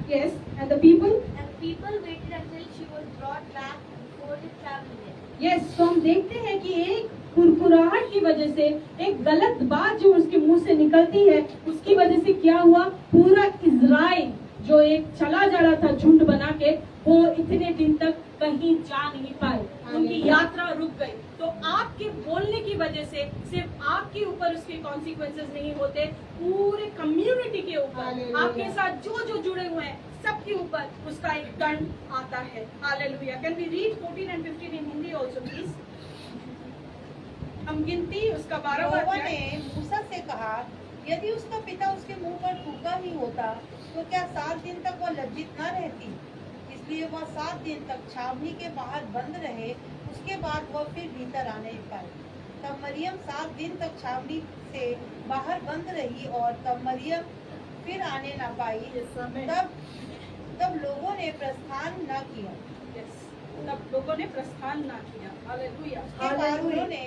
Yes, and the people. And the people waited until she was brought back before they traveled there. Yes, तो हम देखते हैं कि एक कुरकुराहट की वजह से, एक गलत बात जो उसके मुंह से निकलती है, उसकी वजह से क्या हुआ? पूरा इज़राइल जो एक चला जा रहा था झुंड बना के, वो इतने दिन तक कहीं जा नहीं पाए, उनकी यात्रा रुक गई। तो आपके बोलने की वजह से सिर्फ आपके ऊपर उसके कॉन्सिक्वेंसेस नहीं होते, पूरे कम्युनिटी के ऊपर, हालेलुया। आपके साथ जो जो जुड़े हुए हैं सबके ऊपर उसका एक दंड आता है। Hallelujah. Can we read 14 and 15 in Hindi also please? हम गिनती उसका 12वां यहोवा अध्याय। ने मूसा से कहा, यदि उसका पिता उसके मुंह पर थूका ही होता तो क्या 7 दिन तक वह लज्जित न रहती? इसलिए वह 7 दिन तक छावनी के बाहर बंद रहे, उसके बाद वह फिर भीतर आने पाई। तब मरियम 7 दिन तक छावनी से बाहर बंद रही और तब मरियम फिर आने न पाई। तब लोगों ने प्रस्थान न किया। Yes. तब लोगों ने प्रस्थान ना किया। हालेलुया। उसके बाद उन्होंने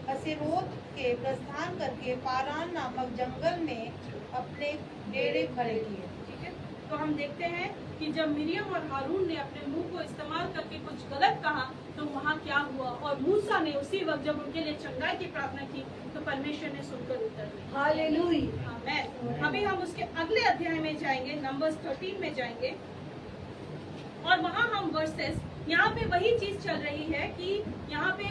हसेरोत के प्रस्थान करके पारान नामक जंगल में अपने डेरे खड़े किए। ठीक है, तो हम देखते हैं कि जब मिरियम और हारून ने अपने मुंह को इस्तेमाल करके कुछ गलत कहा तो वहाँ क्या हुआ, और मूसा ने उसी वक्त जब उनके लिए चंगाई की प्रार्थना की तो परमेश्वर ने सुनकर उत्तर दिया। हालेलुया। आमीन। अभी हम उसके अगले अध्याय में जाएंगे, नंबर्स 13 में जाएंगे, और वहाँ हम वर्सेस, यहाँ पे वही चीज चल रही है कि यहाँ पे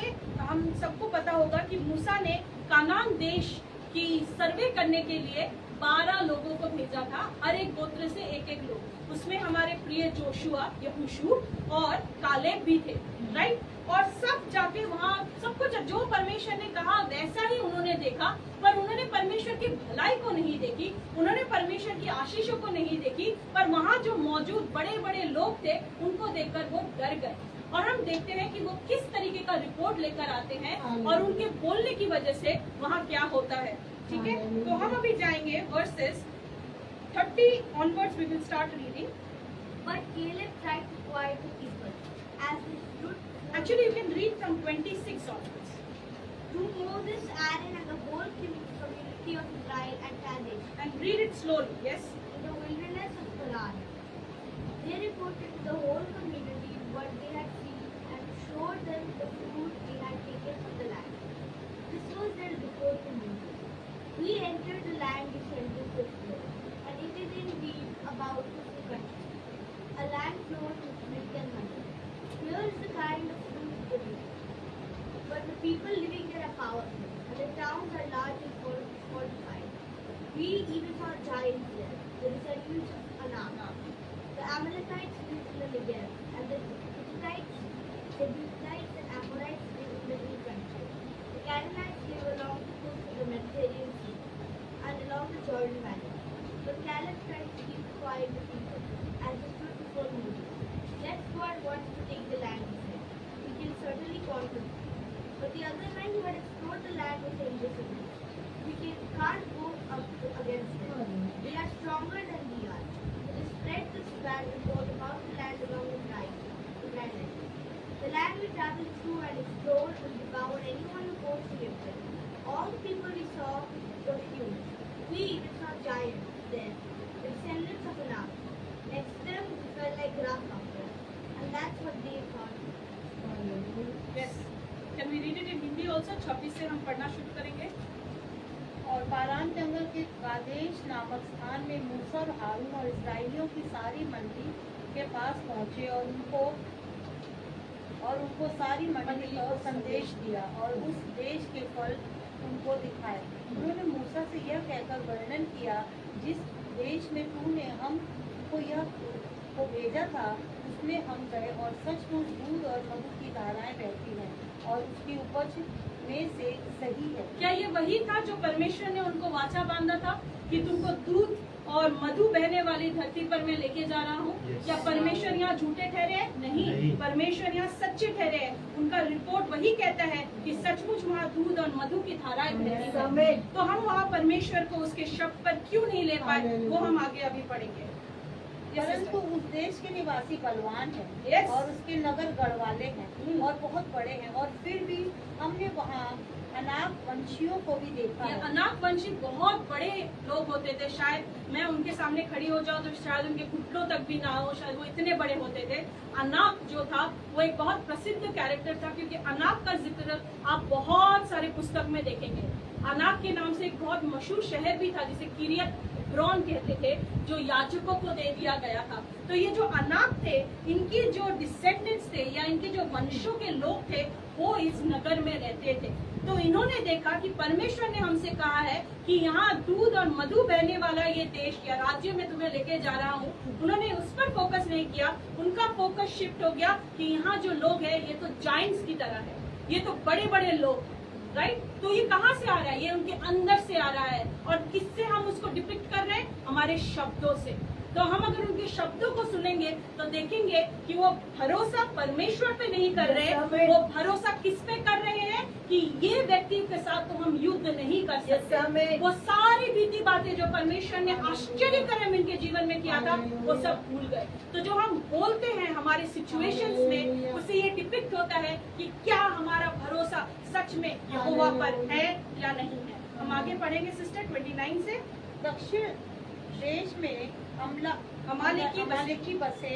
हम सबको पता होगा कि मूसा ने कानान देश की सर्वे करने के लिए 12 लोगों को भेजा था, हर एक गोत्र से एक एक लोग। उसमें हमारे प्रिय जोशुआ, यहोशू और कालेब भी थे, राइट। और सब जाके वहाँ सब कुछ जो परमेश्वर ने कहा वैसा ही उन्होंने देखा, पर उन्होंने परमेश्वर की भलाई को नहीं देखी, उन्होंने परमेश्वर की आशीषों को नहीं देखी, पर वहाँ जो मौजूद बड़े बड़े लोग थे उनको देखकर वो डर गए। और हम देखते हैं कि वो किस तरीके का रिपोर्ट लेकर आते हैं और उनके बोलने की वजह से वहाँ क्या होता है। ठीक है, तो हम अभी जाएंगे versus 30 onwards, we will start reading. But Caleb tried to quiet the people. As he stood Actually, you can read from 26 onwards. to Moses, Aaron, and the whole community of Israel at Kadesh, And read it slowly, yes? in the wilderness of Paran. They reported to the whole community what they had seen and showed them the fruit they had taken from the land. This was their report to Moses. We entered the land descended with flood, and it is indeed about to be country, a land flowing with milk and honey. Here is the kind of fruit they produce. But the people living there are powerful, and the towns are large and fortified. We even saw giants there, the descendants of Anak. The Amalekites lived in the Negev, and the Hittites, Jebusites, and Amorites lived in the hill country. The Canaanites live along the coast of the Mediterranean Sea and along the Jordan Valley. But Caleb tried to keep quiet the people, as they stood before Moses. Let's go at once to take the land, he said. We can certainly conquer it. But the other men who had explored the land were saying differently. We can't go up against them. They are stronger than we are. So they spread the spread and poured about the land along the Nile. The land we traveled through and explored and devoured anyone who goes to live there. All the people we saw were huge. We even saw giants there, the descendants of Anak. Next to them, we felt like grasshoppers. And that's what they thought. Yes. Can we read it in Hindi also? 26 से हम पढ़ना शुरू करेंगे। और पारान जंगल के Kadesh नामक स्थान में मूसा और हारून और इस्राएलियों की सारी मंडली के पास पहुंचे और उनको सारी मंडली को संदेश दिया और उस देश के फल उनको दिखाए। उन्होंने मूसा से यह कहकर वर्णन किया, जिस देश में तूने हमको यह को भेजा था उसमें हम गए और सचमुच दूध और मधु की धाराएं बहती हैं और उसकी उपज में से सही है। क्या ये वही था जो परमेश्वर ने उनको वाचा बांधा था कि तुमको दूध और मधु बहने वाली धरती पर मैं लेके जा रहा हूँ? Yes. क्या परमेश्वर यहाँ झूठे ठहरे हैं? नहीं, परमेश्वर यहाँ सच्चे ठहरे हैं। उनका रिपोर्ट वही कहता है कि सचमुच वहाँ दूध और मधु की धाराएं बहती हैं। तो हम वहाँ परमेश्वर को उसके शब्द पर क्यों नहीं ले पाए, वो हम आगे अभी पढ़ेंगे। परंतु उस देश के निवासी बलवान हैं Yes. और उसके नगर गढ़वाले हैं और बहुत बड़े हैं, और फिर भी हमने वहाँ अनाक वंशियों को भी देखा ये है। अनाक वंशी बहुत बड़े लोग होते थे, शायद मैं उनके सामने खड़ी हो जाऊं तो शायद उनके घुटनों तक भी ना हो, शायद वो इतने बड़े होते थे। अनाक जो था वो एक बहुत प्रसिद्ध कैरेक्टर था, क्योंकि अनाक का जिक्र आप बहुत सारे पुस्तक में देखेंगे। अनाक के नाम से एक बहुत मशहूर शहर भी था जिसे किरियत हेब्रोन कहते थे, जो याजकों को दे दिया गया था। तो ये जो अनाक थे, इनके जो डिसेंडेंट्स थे या इनके जो वंशों के लोग थे, वो इस नगर में रहते थे। तो इन्होंने देखा कि परमेश्वर ने हमसे कहा है कि यहाँ दूध और मधु बहने वाला ये देश या राज्य में तुम्हें लेके जा रहा हूँ। उन्होंने उस पर फोकस नहीं किया, उनका फोकस शिफ्ट हो गया कि यहाँ जो लोग हैं ये तो जाइंट्स की तरह है, ये तो बड़े बड़े लोग, राइट। तो ये कहाँ से आ रहा है? ये उनके अंदर से आ रहा है। और किससे हम उसको डिपिक्ट कर रहे हैं? हमारे शब्दों से। तो हम अगर उनके शब्दों को सुनेंगे तो देखेंगे कि वो भरोसा परमेश्वर पे नहीं कर रहे, वो भरोसा किस पे कर रहे हैं कि ये व्यक्ति के साथ तो हम युद्ध नहीं कर सकते। वो सारी बीती बातें जो परमेश्वर ने आश्चर्य कर्म इनके जीवन में किया था, वो सब भूल गए। तो जो हम बोलते हैं हमारे सिचुएशंस में, उससे ये डिपिक्ट होता है कि क्या हमारा भरोसा सच में यहोवा पर है या नहीं है। हम आगे पढ़ेंगे सिस्टर 29 से। दक्षिण देश में अमालेकी बसे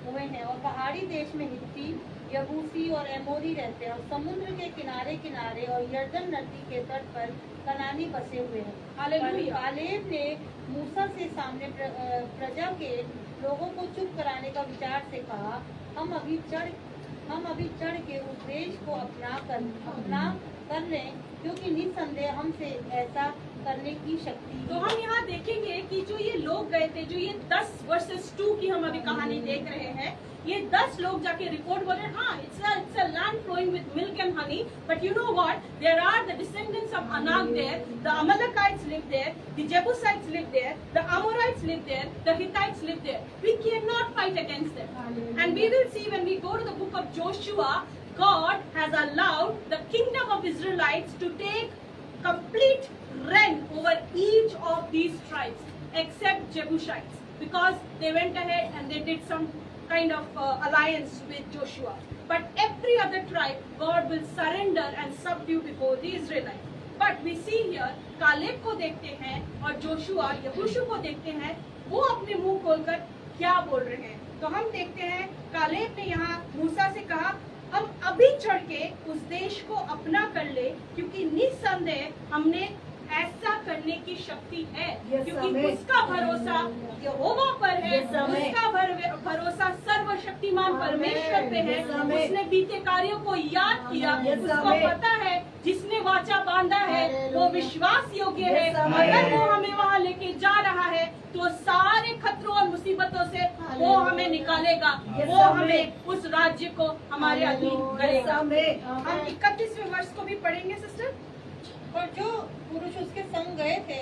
हुए हैं और पहाड़ी देश में हित्ती, यबूसी और एमोरी रहते हैं और समुद्र के किनारे किनारे और यरदन नदी के तट पर कनानी बसे हुए हैं। हालेलुया। कालेब ने मूसा से सामने प्रजा के लोगों को चुप कराने का विचार से कहा, हम अभी चढ़ के उस देश को अपना कर लें, क्योंकि निस्संदेह हमसे ऐसा करने की शक्ति। तो हम यहाँ देखेंगे कि जो ये लोग गए थे, जो ये 10 वर्सेस 2 की हम अभी कहानी देख रहे हैं, ये 10 लोग जाके रिपोर्ट बोले, हाँ it's a land flowing with milk and honey, but you know what, there are the descendants of Anak there, the Amalekites live there, the Jebusites live there, the Amorites live there, the Hittites live there. We can not fight against them. And we will see when we go to the book of Joshua, God has allowed the kingdom of Israelites to take complete reign over each of these tribes except Jebusites, because they went ahead and they did some kind of alliance with Joshua. But every other tribe God will surrender and subdue before the Israelites. But we see here Caleb को देखते हैं और Joshua यहोशू को देखते हैं, वो अपने मुंह खोलकर क्या बोल रहे हैं। तो हम देखते हैं कालेब ने यहाँ मूसा से कहा, हम अभी चढ़ के उस देश को अपना कर ले, क्योंकि निस्संदेह हमने ऐसा करने की शक्ति है, क्योंकि उसका भरोसा यहोवा पर है, उसका भरोसा सर्वशक्तिमान परमेश्वर पे है। उसने बीते कार्यों को याद किया, उसको पता है जिसने वाचा बांधा है वो विश्वास योग्य है। अगर वो हमें वहाँ लेके जा रहा है तो सारे खतरों और मुसीबतों से वो हमें निकालेगा, वो हमें उस राज्य को हमारे अधीन करेगा। हम 31वें वर्ष को भी पढ़ेंगे सिस्टर। और जो पुरुष उसके संग गए थे,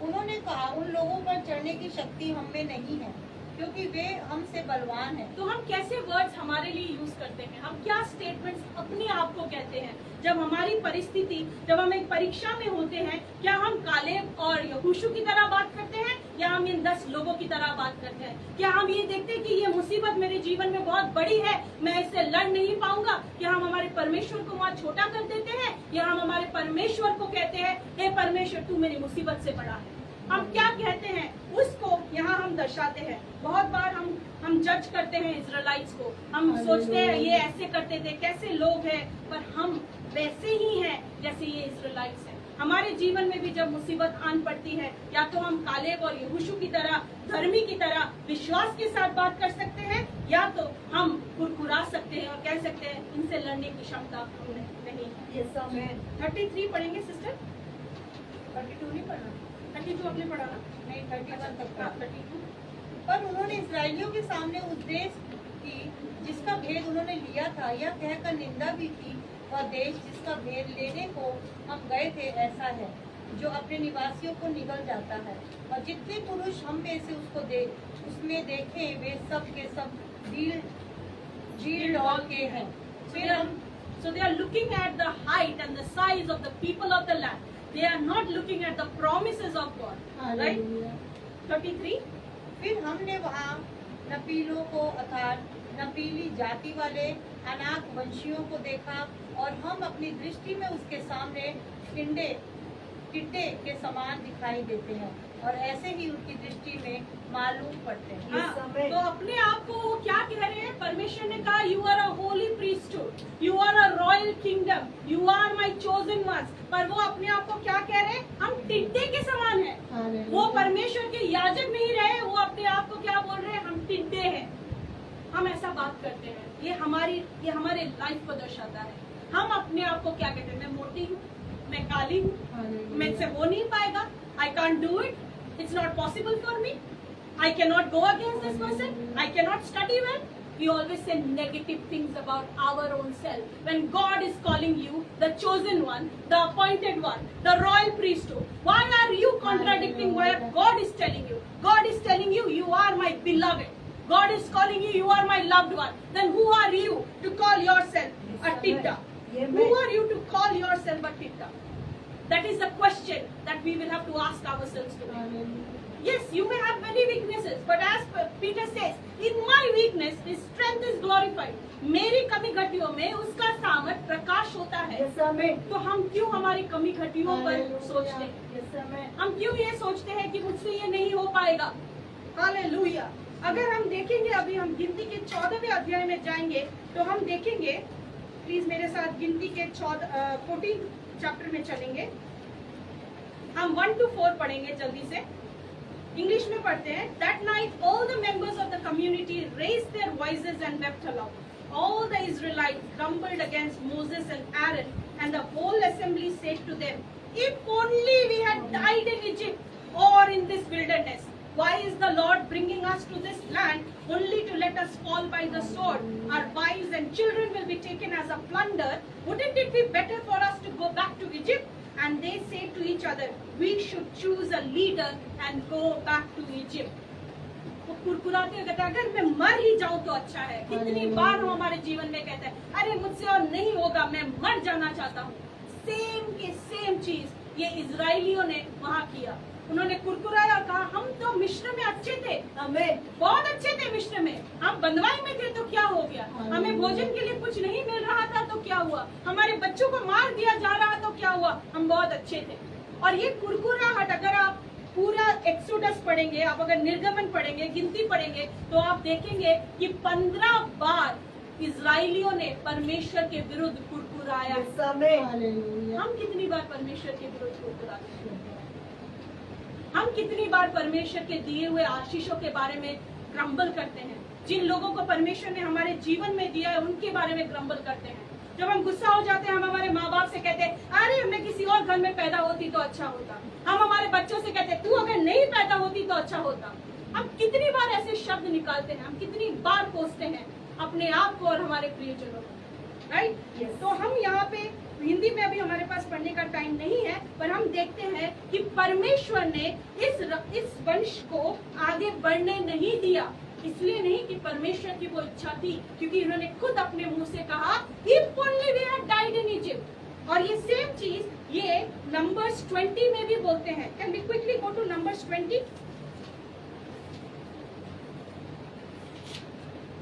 उन्होंने कहा, उन लोगों पर चढ़ने की शक्ति हम में नहीं है, क्योंकि वे हमसे बलवान हैं। तो हम कैसे वर्ड्स हमारे लिए यूज करते हैं, हम क्या स्टेटमेंट्स अपने आप को कहते हैं जब हमारी परिस्थिति, जब हम एक परीक्षा में होते हैं? क्या हम कालेब और यहोशू की तरह बात करते हैं या हम इन 10 लोगों की तरह बात करते हैं? क्या हम ये देखते हैं कि ये मुसीबत मेरे जीवन में बहुत बड़ी है, मैं इससे लड़ नहीं पाऊंगा? क्या हम हमारे परमेश्वर को वहाँ छोटा कर देते हैं, या हम हमारे परमेश्वर को कहते हैं, हे परमेश्वर तू मेरी मुसीबत से बड़ा है? हम क्या कहते हैं उसको यहाँ हम दर्शाते हैं। बहुत बार हम जज करते हैं इजराइलिट्स को, हम सोचते हैं ये ऐसे करते थे, कैसे लोग हैं, पर हम वैसे ही हैं जैसे ये इजराइलिट्स हैं। हमारे जीवन में भी जब मुसीबत आन पड़ती है, या तो हम कालेब और यहोशू की तरह, धर्मी की तरह विश्वास के साथ बात कर सकते हैं, या तो हम कुरकुरा सकते हैं और कह सकते हैं इनसे लड़ने की क्षमता हमें नहीं है। 33 पढ़ेंगे सिस्टर। 32 नहीं पढ़ना, 32 आपने पढ़ा ना? नहीं, 31 तक का। 32। पर उन्होंने इस्राएलियों के सामने उस देश की जिसका भेद उन्होंने लिया था, यह कहकर निंदा भी की, वह देश जिसका भेद लेने को हम गए थे ऐसा है, जो अपने निवासियों को निगल जाता है, और जितने पुरुष हम में से उसमें देखें वे सब के सब डील के हैं। So they are looking at the height and the size of the people of the land. They are not looking at the promises of God. Right? 33. फिर हमने वहाँ नपीलों को अर्थात नपीली जाति वाले अनाक वंशियों को देखा, और हम अपनी दृष्टि में उसके सामने टिड्डे के समान दिखाई देते हैं। और ऐसे ही उनकी दृष्टि में मालूम पड़ते हैं। Yes, amen. तो अपने आप को वो क्या कह रहे हैं? परमेश्वर ने कहा you are a holy priesthood, you are a royal kingdom, you are my chosen ones. पर वो अपने आप को क्या कह रहे हैं? हम टिड्डे के समान हैं। वो परमेश्वर के याजक नहीं रहे, वो अपने आप को क्या बोल रहे हैं? हम टिड्डे हैं। हम ऐसा बात करते हैं। ये हमारे लाइफ को दर्शाता है। हम अपने आप को क्या कहते हैं? मैं मोटी हूँ, मैं काली हूँ, मुझसे हो नहीं पाएगा, I can't do it, it's not possible for me, I cannot go against this person, I cannot study well. We always say negative things about our own self. When God is calling you the chosen one, the appointed one, the royal priesthood, why are you contradicting what God is telling you? God is telling you, you are my beloved. God is calling you, you are my loved one. Then who are you to call yourself a titta? Who are you to call yourself a titta? That is the question that we will have to ask ourselves today. Yes, you may have many weaknesses, but as Peter says, in my weakness, His strength is glorified. मेरी कमी घटियों में उसका सामर्थ प्रकाश होता है। Yes, amen. तो हम क्यों हमारी कमी घटियों पर Hallelujah. सोचते हैं? Yes, amen. हम क्यों ये सोचते हैं कि मुझसे ये नहीं हो पाएगा? हालेलुया। अगर हम देखेंगे, अभी हम गिनती के 14वें अध्याय में जाएंगे, तो हम देखेंगे, प्लीज मेरे साथ गिनती के 14 चैप्टर में चलेंगे। हम 1 to 4 पढ़ेंगे जल्दी से। इंग्लिश में पढ़ते हैं। That night all the members of the community raised their voices and wept aloud. All the Israelites grumbled against Moses and Aaron, and the whole assembly said to them, "If only we had died in Egypt or in this wilderness. Why is the Lord bringing us to this land only to let us fall by the sword? Our wives and children will be taken as a plunder. Wouldn't it be better for us to go back to Egypt?" And they said to each other, "We should choose a leader and go back to Egypt." वो कुरकुराते हुए कहते हैं, अगर मैं मर ही जाऊं तो अच्छा है। कितनी बार हम हमारे जीवन में कहते हैं, अरे मुझसे और नहीं होगा, मैं मर जाना चाहता हूँ। सेम के सेम चीज ये इजराइलियों ने वहाँ किया। उन्होंने कुरकुराया और कहा, हम तो मिस्र में अच्छे थे, Amen. बहुत अच्छे थे मिस्र में, हम बंधुआई में थे तो क्या हो गया? हमें भोजन के लिए कुछ नहीं मिल रहा था तो क्या हुआ? हमारे बच्चों को मार दिया जा रहा तो क्या हुआ? हम बहुत अच्छे थे। और ये कुरकुराहट, अगर आप पूरा एक्सोडस पढ़ेंगे, आप अगर निर्गमन पढ़ेंगे, गिनती पढ़ेंगे, तो आप देखेंगे कि 15 बार इजराइलियों ने परमेश्वर के विरुद्ध कुरकुराया। Yes, amen. Hallelujah. हम कितनी बार परमेश्वर के विरुद्ध कुरकुराते हैं? हम कितनी बार परमेश्वर के दिए हुए आशीषों के बारे में ग्रम्बल करते हैं? जिन लोगों को परमेश्वर ने हमारे जीवन में दिया है उनके बारे में ग्रम्बल करते हैं। जब हम गुस्सा हो जाते हैं, हम हमारे माँ बाप से कहते हैं, अरे मैं किसी और घर में पैदा होती तो अच्छा होता। हम हमारे बच्चों से कहते हैं, तू अगर नहीं पैदा होती तो अच्छा होता। हम कितनी बार ऐसे शब्द निकालते हैं, हम कितनी बार कोसते हैं अपने आप को और हमारे प्रियजनों को, राइट? तो हम यहाँ पे हिंदी में अभी हमारे पास पढ़ने का टाइम नहीं है, पर हम देखते हैं कि परमेश्वर ने इस वंश को आगे बढ़ने नहीं दिया। इसलिए नहीं कि परमेश्वर की वो इच्छा थी, क्योंकि उन्होंने खुद अपने मुंह से कहा, "If only we had died in Egypt." और ये सेम चीज ये नंबर्स 20 में भी बोलते हैं। Can we quickly go to numbers 20?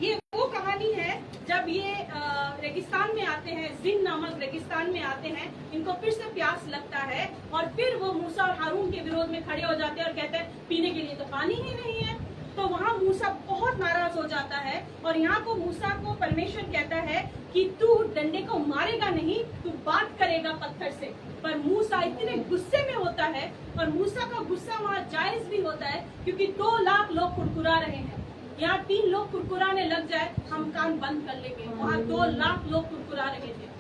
ये वो कहानी है जब ये रेगिस्तान में आते हैं, जिन नामक रेगिस्तान में आते हैं, इनको फिर से प्यास लगता है और फिर वो मूसा और हारून के विरोध में खड़े हो जाते हैं और कहते हैं, पीने के लिए तो पानी ही नहीं है। तो वहाँ मूसा बहुत नाराज हो जाता है और यहाँ को मूसा को परमेश्वर कहता है कि तू डंडे को मारेगा नहीं, तू बात करेगा पत्थर से। पर मूसा इतने गुस्से में होता है, और मूसा का गुस्सा वहाँ जायज भी होता है, क्योंकि 2 लाख लोग कुरकुरा रहे हैं। यहाँ 3 लोग कुरकुराने लग जाए, हम कान बंद कर लेंगे। वहाँ 2 लाख लोग कुरकुरा रहे थे,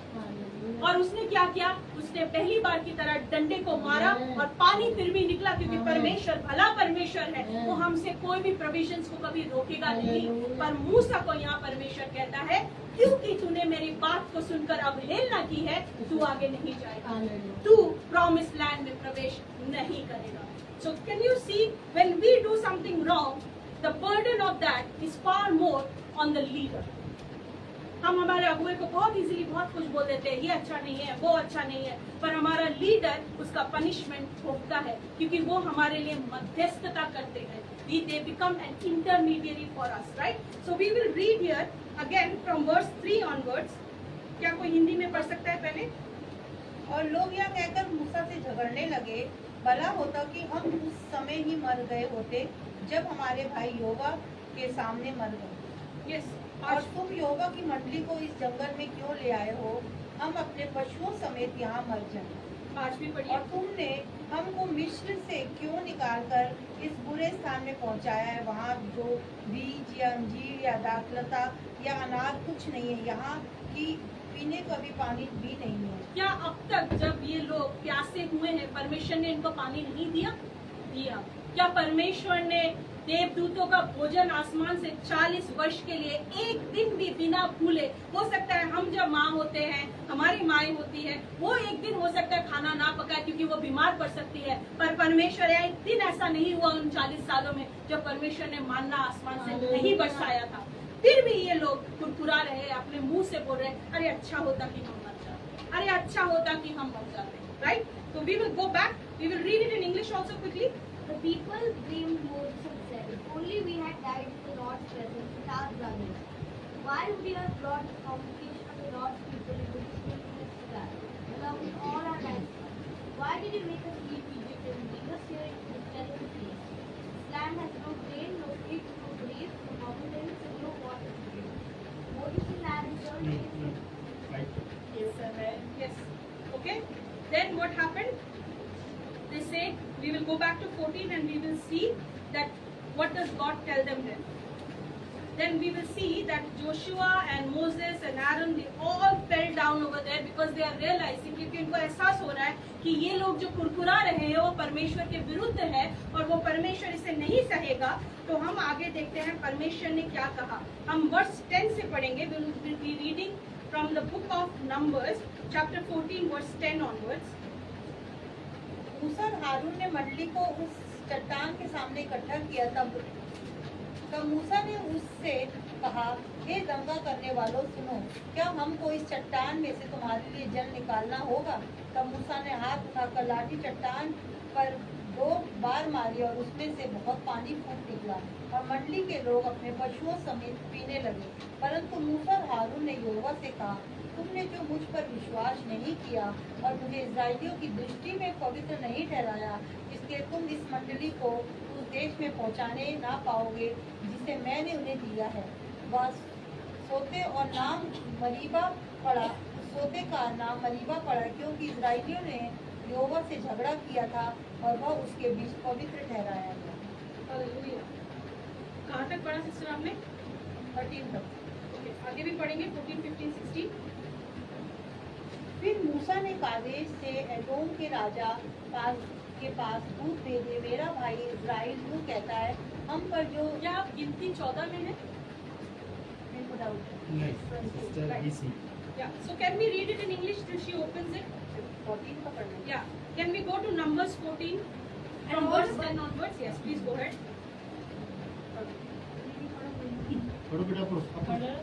और उसने क्या किया? उसने पहली बार की तरह डंडे को मारा और पानी फिर भी निकला, क्योंकि परमेश्वर भला परमेश्वर है, वो हमसे कोई भी प्रोविजंस को कभी रोकेगा नहीं। पर मूसा को यहाँ परमेश्वर कहता है, क्योंकि तूने मेरी बात को सुनकर अवहेलना की है, तू आगे नहीं जाएगा, तू प्रॉमिस लैंड में प्रवेश नहीं करेगा। So can you see, when we do something wrong, the burden of that is far more on the leader. हम हमारे अगुए को बहुत इजीली बहुत कुछ बोल देते हैं, ये अच्छा नहीं है, वो अच्छा नहीं है, पर हमारा लीडर उसका पनिशमेंट भोगता है, क्योंकि वो हमारे लिए मध्यस्थता करते हैं। They become an intermediary for us, right? So we will read here again from verse 3 onwards. क्या कोई हिंदी में पढ़ सकता है पहले? और लोग यह कहकर मूसा से झगड़ने लगे, भला होता कि हम उस समय ही मर गए होते जब हमारे भाई योवा के सामने मर गए। यस, और तुम योवा की मंडली को इस जंगल में क्यों ले आए हो? हम अपने पशुओं समेत यहाँ मर जाएं। आज भी पढ़िए। और तुमने हमको मिस्र से क्यों निकालकर इस बुरे स्थान में पहुंचाया है, वहाँ जो बीज या अंजीर या दाखलता या अनार कुछ नहीं है, यहाँ की पीने का भी पानी भी नहीं है। क्या अब तक जब ये लोग प्यासे हुए हैं परमेश्वर ने इनको पानी नहीं दिया? दिया। क्या परमेश्वर ने देवदूतों का भोजन आसमान से 40 वर्ष के लिए एक दिन भी बिना भूले, हो सकता है हम जब माँ होते हैं, हमारी माएँ होती है, वो एक दिन हो सकता है खाना ना पकाए क्योंकि वो बीमार पड़ सकती है, पर परमेश्वर एक दिन ऐसा नहीं हुआ उन 40 सालों में जब परमेश्वर ने मानना आसमान से नहीं बरसाया था। फिर भी ये लोग कुरकुरा रहे, अपने मुंह से बोल रहे, अरे अच्छा होता कि हम मर जाते, अरे अच्छा होता कि हम मर जाते, राइट? तो we will go back, we will read it in English also quickly. The people blamed Moses and said, "If only we had died in the Lord's presence with our brothers. Why would he have brought the congregation of the Lord's people into this wilderness to die, along with all our livestock? Why did he make us leave Egypt and bring us here into this terrible place? This land has no grain, no figs, no grapes, no mountains, and no water to drink." Moses and Aaron turned against him. Yes, sir. Yes. Okay. Then what happened? They said, we will go back to 14 and we will see that what does God tell them then. Then we will see that Joshua and Moses and Aaron, they all fell down over there because they are realizing, क्योंकि उनको एहसास हो रहा है कि ये लोग जो कुरकुरा रहे हैं वो परमेश्वर के विरुद्ध है और वो परमेश्वर इसे नहीं सहेगा। तो हम आगे देखते हैं परमेश्वर ने क्या कहा। हम वर्स 10 से पढ़ेंगे। We will be reading from the book of Numbers, chapter 14, verse 10 onwards. मूसा और हारून ने मंडली को उस चट्टान के सामने इकट्ठा किया। तब मूसा ने उससे कहा, हे दंगा करने वालों, सुनो, क्या हमको इस चट्टान में से तुम्हारे लिए जल निकालना होगा? तब मूसा ने हाथ उठाकर लाठी चट्टान पर 2 बार मारी और उसमें से बहुत पानी फूट निकला और मंडली के लोग अपने पशुओं समेत पीने लगे। परंतु मूसा और हारून ने यहोवा से कहा, तुमने जो मुझ पर विश्वास नहीं किया और मुझे इस्राएलियों की दृष्टि में पवित्र नहीं ठहराया, इसलिए तुम इस मंडली को उस देश में पहुंचाने ना पाओगे जिसे मैंने उन्हें दिया है। वह सोते और नाम मरीबा पड़ा, सोते का नाम मरीबा पड़ा क्योंकि इस्राएलियों ने यहोवा से झगड़ा किया था और वह उसके बीच पवित्र ठहराया गया। हालेलुया। कहाँ तक पढ़ा सिस्टर आपने? 13 तक। Okay, आगे भी पढ़ेंगे 14, 15, 16। फिर मूसा ने कादेश से एदोम के राजा के पास दूत भेजे, मेरा भाई इस्राएल यूँ कहता है, हम पर जो क्या आप गिनती 14 में है? मेरे को डाउट है। Nice. Sister BC. Yeah. So can we read it in English till she opens it? 14 का पढ़ना है। Yeah. Can we go to Numbers 14 from And verse also- 10 onwards? Yes, please go ahead. पढ़ो बेटा, पढ़ो।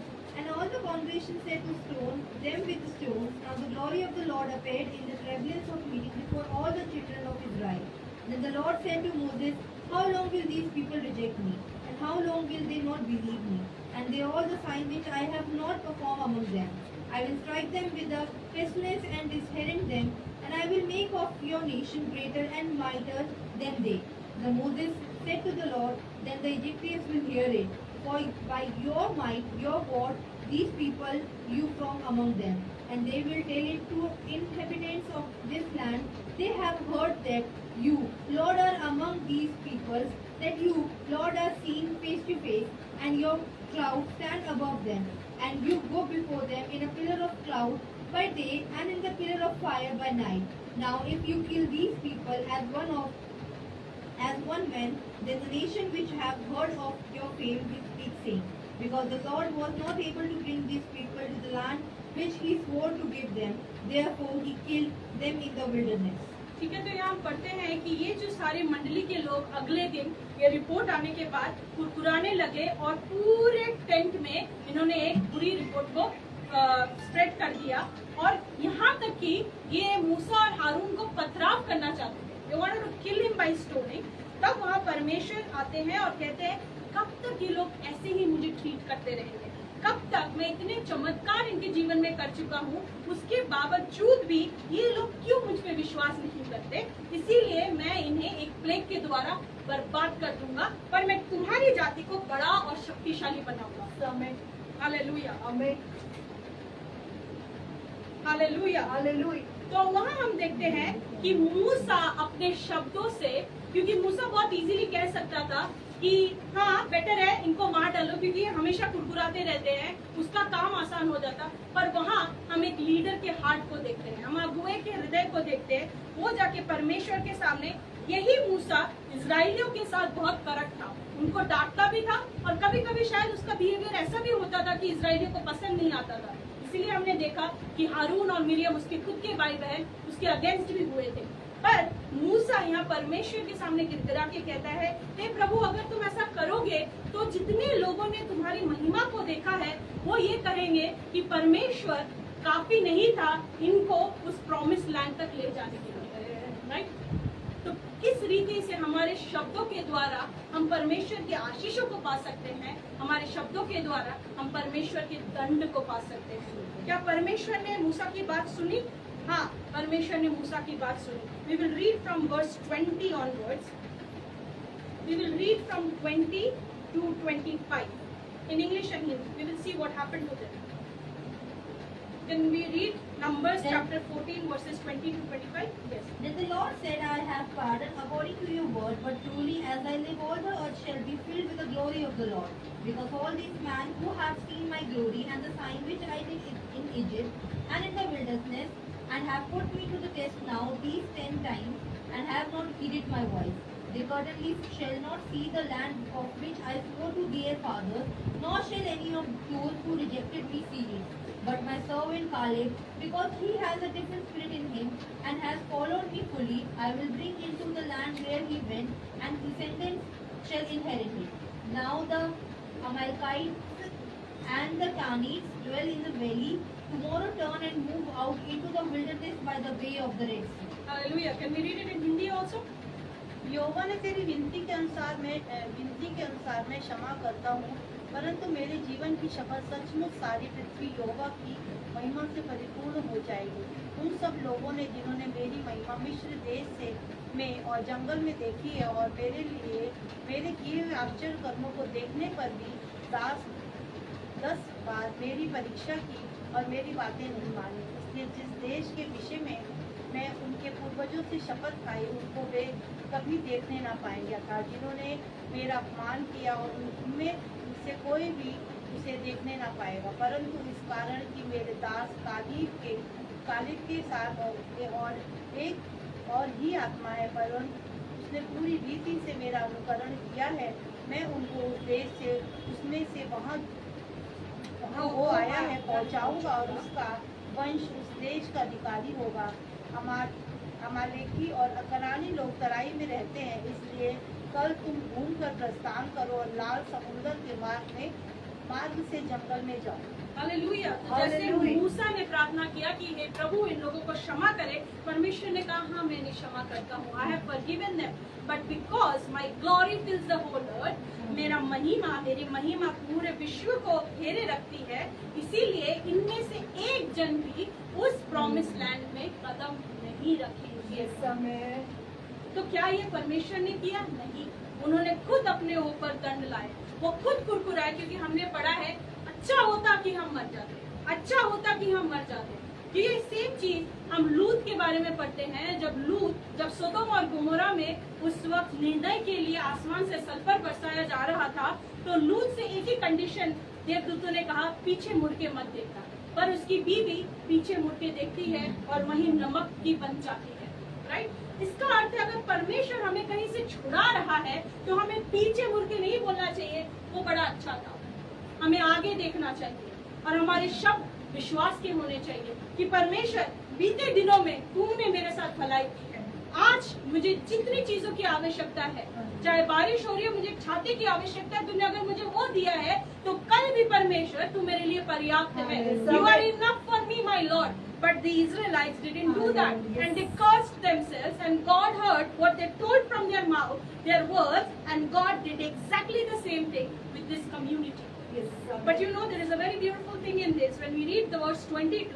And all the congregation said to stone them with stones. Now the glory of the Lord appeared in the tabernacle of meeting before all the children of Israel. Then the Lord said to Moses, how long will these people reject me? And how long will they not believe me? And they all the sign which I have not performed among them. I will strike them with a pestilence and dishearten them, and I will make of your nation greater and mightier than they. The Moses said to the Lord, then the Egyptians will hear it. For by your might, your word, these people you from among them. And they will tell it to inhabitants of this land. They have heard that you, Lord, are among these peoples, that you, Lord, are seen face to face, and your cloud stand above them. And you go before them in a pillar of cloud by day and in the pillar of fire by night. Now if you kill these people as one man, then the nation which have heard of your fame will speak saying, because the Lord was not able to bring these people to the land which he swore to give them, therefore he killed them in the wilderness. ठीक है, तो यहाँ हम पढ़ते हैं कि ये जो सारे मंडली के लोग अगले दिन ये रिपोर्ट आने के बाद कुरकुराने लगे और पूरे टेंट में इन्होंने एक बुरी रिपोर्ट को स्प्रेड कर दिया और यहाँ तक कि ये मूसा और हारून को पथराव करना चाहते थे। They wanted to kill him by stoning. तब वहाँ परमेश्वर आते हैं और कहते हैं कब तक ये लोग ऐसे ही मुझे ट्रीट करते रहेंगे, कब तक मैं इतने चमत्कार इनके जीवन में कर चुका हूँ, उसके बावजूद भी ये लोग क्यों मुझ पे विश्वास नहीं करते। इसीलिए मैं इन्हें एक प्लेग के द्वारा बर्बाद कर दूंगा, पर मैं तुम्हारी जाति को बड़ा और शक्तिशाली बनाऊंगा। Amen hallelujah, amen hallelujah. Hallelujah. तो वहाँ हम देखते हैं कि मूसा अपने शब्दों से, क्योंकि मूसा बहुत इजीली कह सकता था कि हाँ बेटर है इनको मार डालो क्योंकि ये हमेशा कुरकुराते रहते हैं, उसका काम आसान हो जाता। पर वहाँ हम एक लीडर के हार्ट को देखते हैं, हम अगुए के हृदय को देखते हैं। वो जाके परमेश्वर के सामने, यही मूसा इजराइलियों के साथ बहुत कड़क था, उनको डांटता भी था और कभी कभी शायद उसका बिहेवियर ऐसा भी होता था कि इजराइलियों को पसंद नहीं आता था। इसीलिए हमने देखा कि हारून और मिरियम, उसके खुद के भाई बहन, उसके अगेंस्ट भी हुए थे। पर मूसा यहाँ परमेश्वर के सामने गिड़गिड़ा के कहता है, हे प्रभु अगर तुम ऐसा करोगे तो जितने लोगों ने तुम्हारी महिमा को देखा है वो ये कहेंगे कि परमेश्वर काफी नहीं था इनको उस प्रॉमिस लैंड तक ले जाने के लिए। राइट? तो किस रीति से हमारे शब्दों के द्वारा हम परमेश्वर के आशीषों को पा सकते हैं, हमारे शब्दों के द्वारा हम परमेश्वर के दंड को पा सकते हैं। क्या परमेश्वर ने मूसा की बात सुनी? हाँ, परमेश्वर ने मूसा की बात सुनी। We will read from verse 20 onwards. We will read from 20 to 25 in English and Hindi. We will see what happened to them. Can we read Numbers chapter 14 verses 20 to 25? Yes. Then the Lord said, I have pardoned according to your word, but truly as I live, all the earth shall be filled with the glory of the Lord. Because all these men who have seen my glory and the sign which I did in Egypt and in the wilderness, and have put me to the test now these 10 times, and have not heeded my voice, they certainly shall not see the land of which I swore to their fathers, nor shall any of those who rejected me see it. But my servant Caleb, because he has a different spirit in him, and has followed me fully, I will bring into the land where he went, and his descendants shall inherit it. Now the Amalekites and the Canaanites dwell in the valley. Tomorrow turn and move out into the wilderness by the way of the Red Sea. Hallelujah. Can we read it in Hindi also? यहोवा ने तेरी विनती के अनुसार मैं क्षमा करता हूँ, परंतु मेरे जीवन की शपथ सचमुच सारी पृथ्वी यहोवा की महिमा से परिपूर्ण हो जाएगी। उन सब लोगों ने जिन्होंने मेरी महिमा मिस्र देश से में और जंगल में देखी है और मेरे किए हुए आश्चर्य कर्मों को देखने पर भी 10 बार मेरी परीक्षा की और मेरी बातें नहीं मानी। इसलिए जिस देश के विषय में मैं उनके पूर्वजों से शपथ खाई उनको वे कभी देखने ना पाएंगे, अर्थात जिन्होंने मेरा अपमान किया और उनमें से कोई भी उसे देखने ना पाएगा। परंतु इस कारण कि मेरे दास कालिब के साथ और एक और ही आत्मा है, परंतु उसने पूरी रीति से मेरा अनुकरण किया है, मैं उनको उस देश से उसमें से वहाँ वो आया है पहुँचाऊँगा और उसका वंश उस देश का अधिकारी होगा। अमालेकी और कनानी लोग तराई में रहते हैं, इसलिए कल तुम घूम कर प्रस्थान करो और लाल समुद्र के मार्ग से जंगल में जाओ। हालेलुया। जैसे मूसा ने प्रार्थना किया कि हे प्रभु इन लोगों को क्षमा करे, परमेश्वर ने कहा हाँ मैंने क्षमा करता हूँ, I have forgiven them, but because my glory fills the whole earth, मेरी महिमा पूरे विश्व को घेरे रखती है, इसीलिए इनमें से एक जन भी उस प्रॉमिस लैंड में कदम नहीं रखेंगे। समय तो क्या ये परमेश्वर ने किया? नहीं, उन्होंने खुद अपने ऊपर दंड लाए, वो खुद कुरकुराए, क्योंकि हमने पढ़ा है अच्छा होता कि हम मर जाते, अच्छा होता कि हम मर जाते। ये सेम चीज हम लूत के बारे में पढ़ते हैं। जब सोदोम और गोमोरा में उस वक्त निर्णय के लिए आसमान से सल्फर बरसाया जा रहा था, तो लूत से एक ही कंडीशन देवदूतों ने कहा, पीछे मुड़ के मत देखना। पर उसकी बीवी पीछे मुड़ के देखती है और वहीं नमक की बन जाती है। राइट? इसका अर्थ है अगर परमेश्वर हमें कहीं से छुड़ा रहा है तो हमें पीछे मुड़ के नहीं बोलना चाहिए वो बड़ा अच्छा था, हमें आगे देखना चाहिए और हमारे शब्द विश्वास के होने चाहिए कि परमेश्वर बीते दिनों में तुमने मेरे साथ भलाई की है, आज मुझे जितनी चीजों की आवश्यकता है, चाहे बारिश हो रही है, मुझे छाते की आवश्यकता है, तुमने अगर मुझे वो दिया है तो कल भी परमेश्वर तू मेरे लिए पर्याप्त है। You are enough for me, my Lord. But the Israelites didn't do that, and they cursed themselves, and God heard what they told from their mouth, their words, and God did exactly the same thing with this community. But you know, there is a very beautiful thing in this. When we read the verse 22,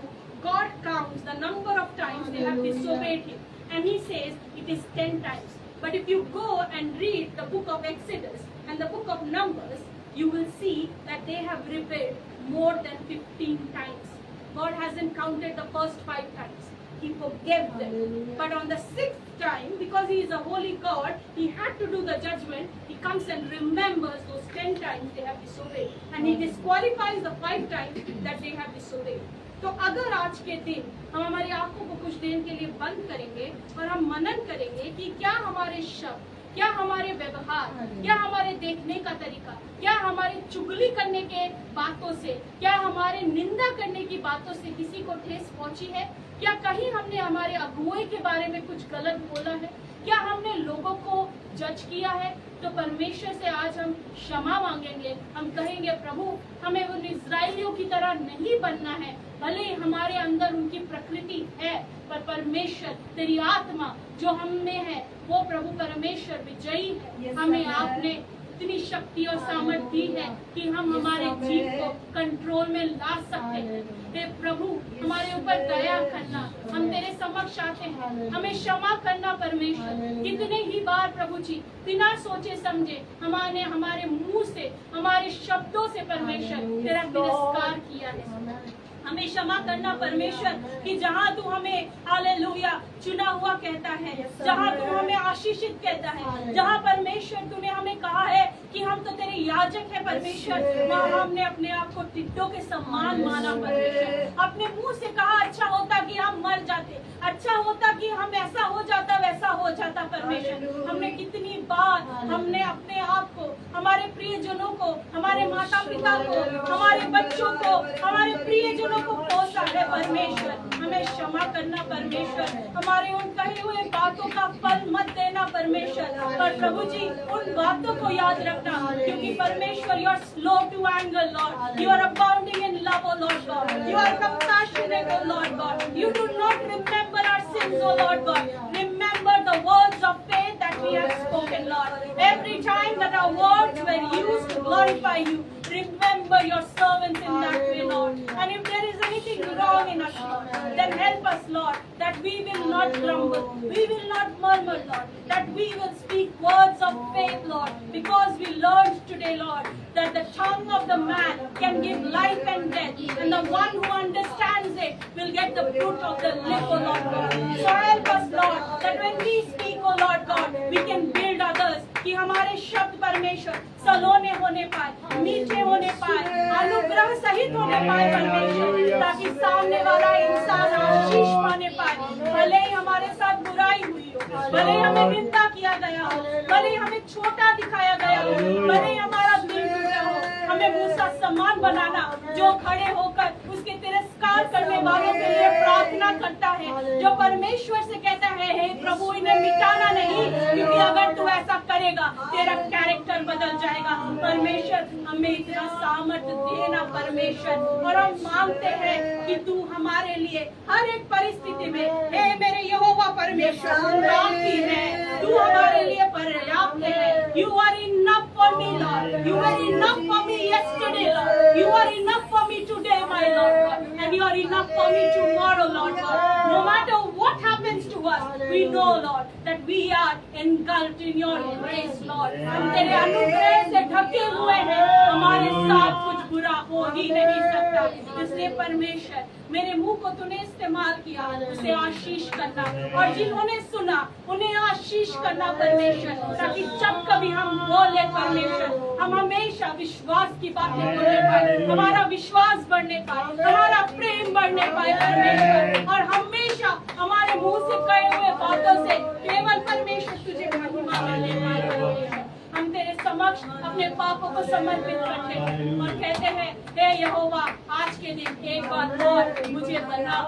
God counts the number of times they have disobeyed Him. And He says it is 10 times. But if you go and read the book of Exodus and the book of Numbers, you will see that they have rebelled more than 15 times. God hasn't counted the first 5 times. He forgave them. But on the 6th time, because He is a holy God, He had to do the judgment. He comes and remembers those 10 times they have disobeyed. And He disqualifies the 5 times that they have disobeyed. तो अगर आज के दिन हम हमारी आंखों को कुछ देर के लिए बंद करेंगे और हम मनन करेंगे कि क्या हमारे शब्द, क्या हमारे व्यवहार, क्या हमारे देखने का तरीका, क्या हमारे चुगली करने के बातों से, क्या हमारे निंदा करने की बातों से किसी को ठेस पहुंची है, क्या कहीं हमने हमारे अगुए के बारे में कुछ गलत बोला है, क्या हमने लोगों को जज किया है, तो परमेश्वर से आज हम क्षमा मांगेंगे। हम कहेंगे प्रभु हमें उन इज़राइलियों की तरह नहीं बनना है, भले हमारे अंदर उनकी प्रकृति है, पर परमेश्वर तेरी आत्मा जो हम में है वो प्रभु परमेश्वर विजयी है। हमें आपने इतनी शक्ति और सामर्थ्य दी है कि हम हमारे जीव को कंट्रोल में ला सकते हैं। हे प्रभु हमारे ऊपर दया करना, हम तेरे समक्ष आते हैं, हमें क्षमा करना परमेश्वर। कितने ही बार प्रभु जी बिना सोचे समझे हमारे मुंह से, हमारे शब्दों से परमेश्वर तेरा तिरस्कार किया है। हमें क्षमा करना परमेश्वर कि जहाँ तू हमें हालेलुया चुना हुआ कहता है, जहाँ तू हमें आशीषित कहता है, जहाँ परमेश्वर तूने हमें कहा है कि हम तो तेरे याजक है परमेश्वर, वहाँ हमने अपने आप को टिड्डों के समान माना परमेश्वर। अपने मुंह से कहा अच्छा होता कि हम मर जाते, अच्छा होता कि हम ऐसा हो जाता वैसा हो जाता परमेश्वर। हमने कितनी बार हमने अपने आप को, हमारे प्रियजनों को, हमारे माता पिता को, हमारे बच्चों को, हमारे प्रियजनों को कोसा है परमेश्वर। हमें क्षमा करना परमेश्वर, हमारे उन कहे हुए बातों का फल मत देना परमेश्वर। पर प्रभु जी उन बातों को याद रखना, क्योंकि परमेश्वर you are slow to anger Lord, you are abounding in love O Lord God, you are compassionate O Lord God, you do not remember our sins O Lord God, remember the words of faith that we have spoken Lord. Every time that our words were used to glorify you, remember your servants in that way, Lord. And if there is anything wrong in us, Lord, then help us, Lord, that we will not grumble, we will not murmur, Lord, that we will speak words of faith, Lord, because we learned today, Lord, that the tongue of the man can give life and death, and the one who understands it will get the fruit of the lip, O Lord God. So help us, Lord, that when we speak, O Lord God, we can build others, कि हमारे शब्द परमेश्वर सलोने होने पाए, मीठे होने पाए, अनुग्रह सहित होने पाए परमेश्वर, ताकि सामने वाला इंसान आशीष पाने पाए। भले ही हमारे साथ बुराई हुई हो, भले ही हमें निंदा किया गया हो, भले ही हमें छोटा दिखाया गया हो, भले ही हमारा दिल टूटा हो, हमें मूसा समान बनाना जो खड़े होकर उसके तिरस्कार करने वालों के लिए प्रार्थना करता है, जो परमेश्वर से कहता है हे प्रभु इन्हें मिटाना नहीं, क्योंकि अगर तू ऐसा करेगा तेरा कैरेक्टर बदल जाएगा। परमेश्वर हमें इतना सामर्थ्य देना परमेश्वर, और हम मांगते हैं कि तू हमारे लिए हर एक परिस्थिति में हे मेरे यहोवा परमेश्वर काफी है, तू हमारे लिए पर्याप्त है। You are enough for me Lord, you are enough for me yesterday Lord, you are enough for me today my Lord, and you are enough for me tomorrow Lord God. No matter what happens to us, we know Lord that we are engulfed in your grace Lord. हम तेरे अनुग्रह से ढके हुए हैं, हमारे साथ कुछ बुरा हो ही नहीं सकता। इसलिए परमेश्वर मेरे मुंह को तूने इस्तेमाल किया, उसे आशीष करना, और जिन्होंने सुना उन्हें आशीष करना परमेश्वर, ताकि जब कभी हम बोले परमेश्वर हम हमेशा विश्वास की बातें बोलने पाए, हमारा विश्वास बढ़ने पाए, हमारा प्रेम बढ़ने पाए परमेश्वर, और हमेशा हमारे मुंह से कहे हुए बातों से केवल परमेश्वर तुझे महिमा मिलने पाए परमेश्वर। हम तेरे समक्ष अपने पापों को समर्पित करते हैं और कहते हैं हे यहोवा आज के दिन एक बार और मुझे बना,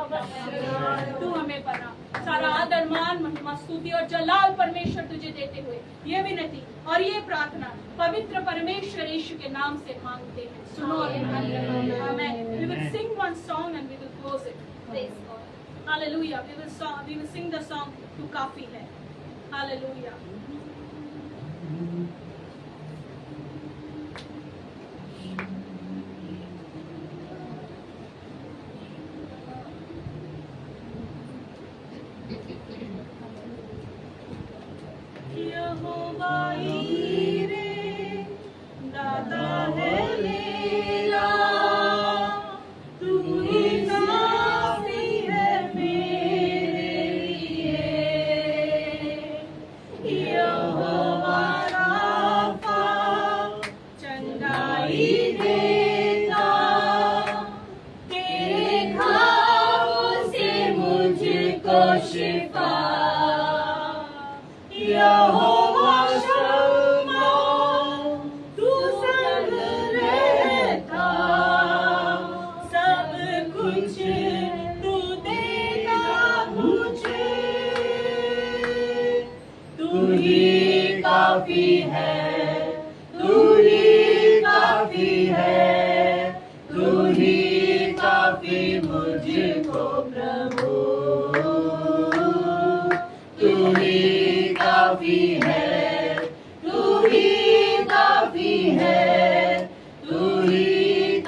तू हमें बना। सारा आदर मान महिमा स्तुति और जलाल परमेश्वर तुझे देते हुए ये विनती और ये प्रार्थना पवित्र परमेश्वर यीशु के नाम से मांगते हैं, सुनो आमेन। We will sing one song and we will close it. Praise God. Hallelujah. We will sing the song Tu Kafi Hai. Hallelujah. काफी है, तू ही काफी है, तू ही काफी मुझको प्रभु, तू ही काफी है, तू ही काफी है, तू ही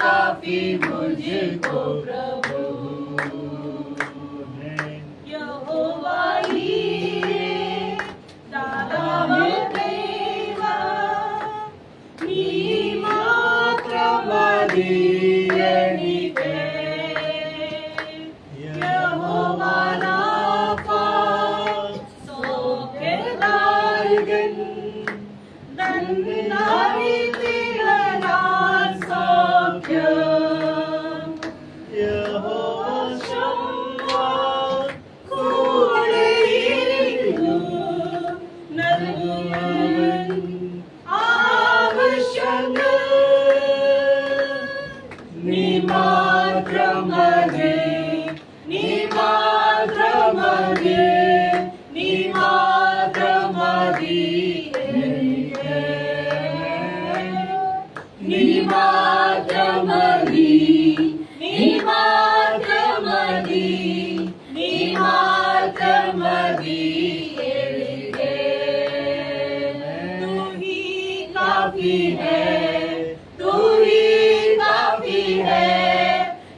काफी मुझको प्रभु। यहोवा हीरे दानव देवा, नी मात्र मदीयनिके, यहोवा राफा സൗഖ്യദായകൻ, നന്നായി തീർന്നാൽ സൗഖ്യം. യഹോവ ശമ്മ കൂടെയിരിക്കുന്നു, നൽകുന്നവൻ ആവശ്യങ്ങൾ. നീ മാത്രം മതി, നീ മാത്രം മതി, നീ മാത്രം മതി എനിക്ക്. നീ മാത്രം മതി, നീ മാത്രം മതി, നീ മാത്രം മതി എനിക്ക്. तू ही काफी है, तू ही काफी है,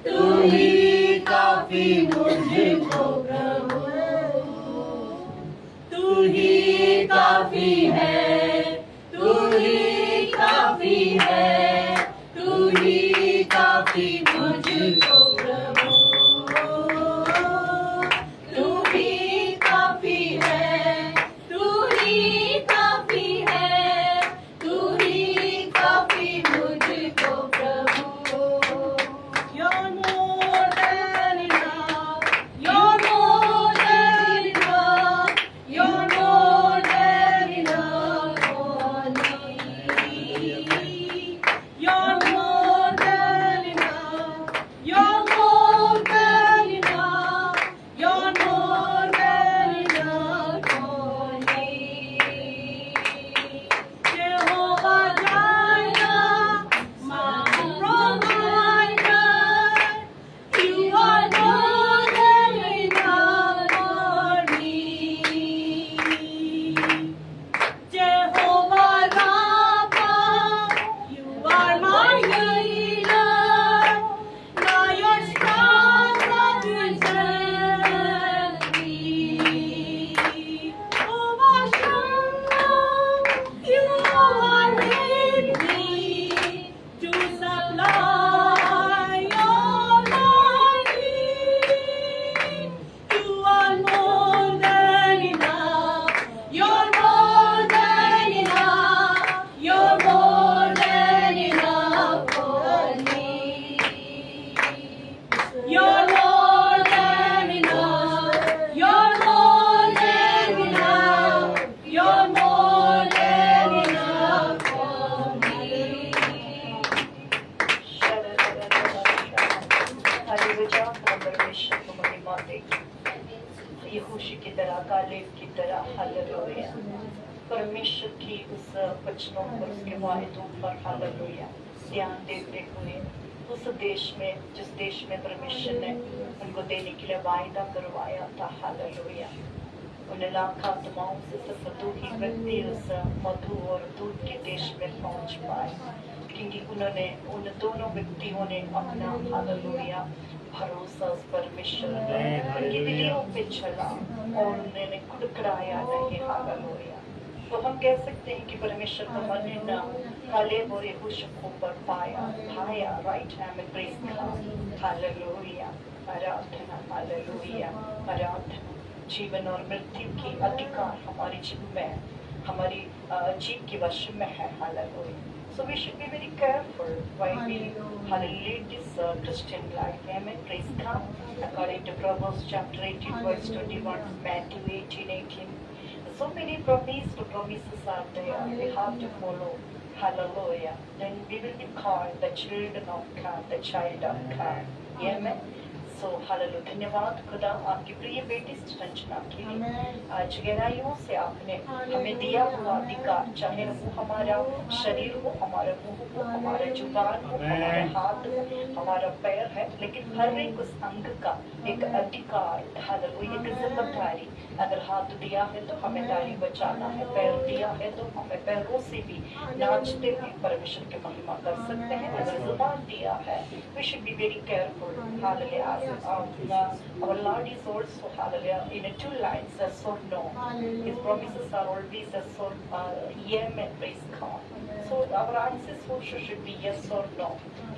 तू ही काफी मुझको प्रभु, तू ही काफी है, तू ही काफी है, तू ही काफी मुझको प्रभु, तू ही काफी है, तू ही काफी है, तू ही काफी मुझको प्रभु. You're more than enough, you're more than enough, you're more than enough for me. You're more than enough, you're more than enough, you're more than enough for me. Jehovah Jireh, my provider, you are more than enough for me. Jehovah Rapha, you are my healer. Now your strong represent me. Jehovah Shammah, you are ready to supply all my need. You are more than enough, you're more than enough, you're more than enough for me. You're more than enough, you're more than enough, you're more than enough for me. Hallelujah, परमेश्वर को महिमा दे। यहोशू की तरह, Caleb की तरह, hallelujah. परमेश्वर की उस वचनों पर, उसके वायदों पर, हालेलुया, ध्यान देते हुए उस देश में, जिस देश में परमेश्वर ने उनको देने के लिए वायदा करवाया था, हालेलुया, उन लाख आत्माओं से सिर्फ 2 ही व्यक्ति उस मधु और दूध के देश में पहुंच पाए, क्योंकि उन्होंने, उन दोनों व्यक्तियों ने अपना, हालेलुया, भरोसा उस परमेश्वर की दिलियों पे चला और उन्होंने कुड़कुड़ाया नहीं, हालेलुया। तो हम कह सकते हैं कि परमेश्वर का मन ना कालेब और यहोशू पर पाया, राइट हैंड में प्रेज गॉड, हालेलुया, आराधना, हालेलुया, आराधना। जीवन और मृत्यु की अधिकार हमारी जीव में, हमारी जीव के वश में है, hallelujah. So we should be very careful while we lead this Christian life. Amen. Praise God. According to Proverbs chapter 18, verse 21, Matthew 18:18. So many promises are there. We have to follow. Hallelujah. Then we will be called the children of God, the child of God. Amen. So hallelujah, धन्यवाद खुदा आपकी प्रिय बेटी रंजना के लिए। आज गहराइयों से आपने हमें दिया हुआ अधिकार, चाहे वो हमारा शरीर हो, हमारा मुंह हो, हमारा जुबान हो, हमारा हाथ हो, हमारा पैर है, लेकिन हर एक उस अंग का एक अधिकार, हालेलुया, एक जिम्मेदारी। अगर हाथ दिया है तो हमें दाढ़ी बचाना है, पैर दिया है तो हमें पैरों से भी नाचते हुए परमेश्वर की महिमा कर सकते हैं। अगर जुबान दिया है, we should be very careful. Hallelujah. Our Lord is also, hallelujah, in a two lines, yes or no. His promises are always yes or amen, praise God. So our answers also should be yes or no.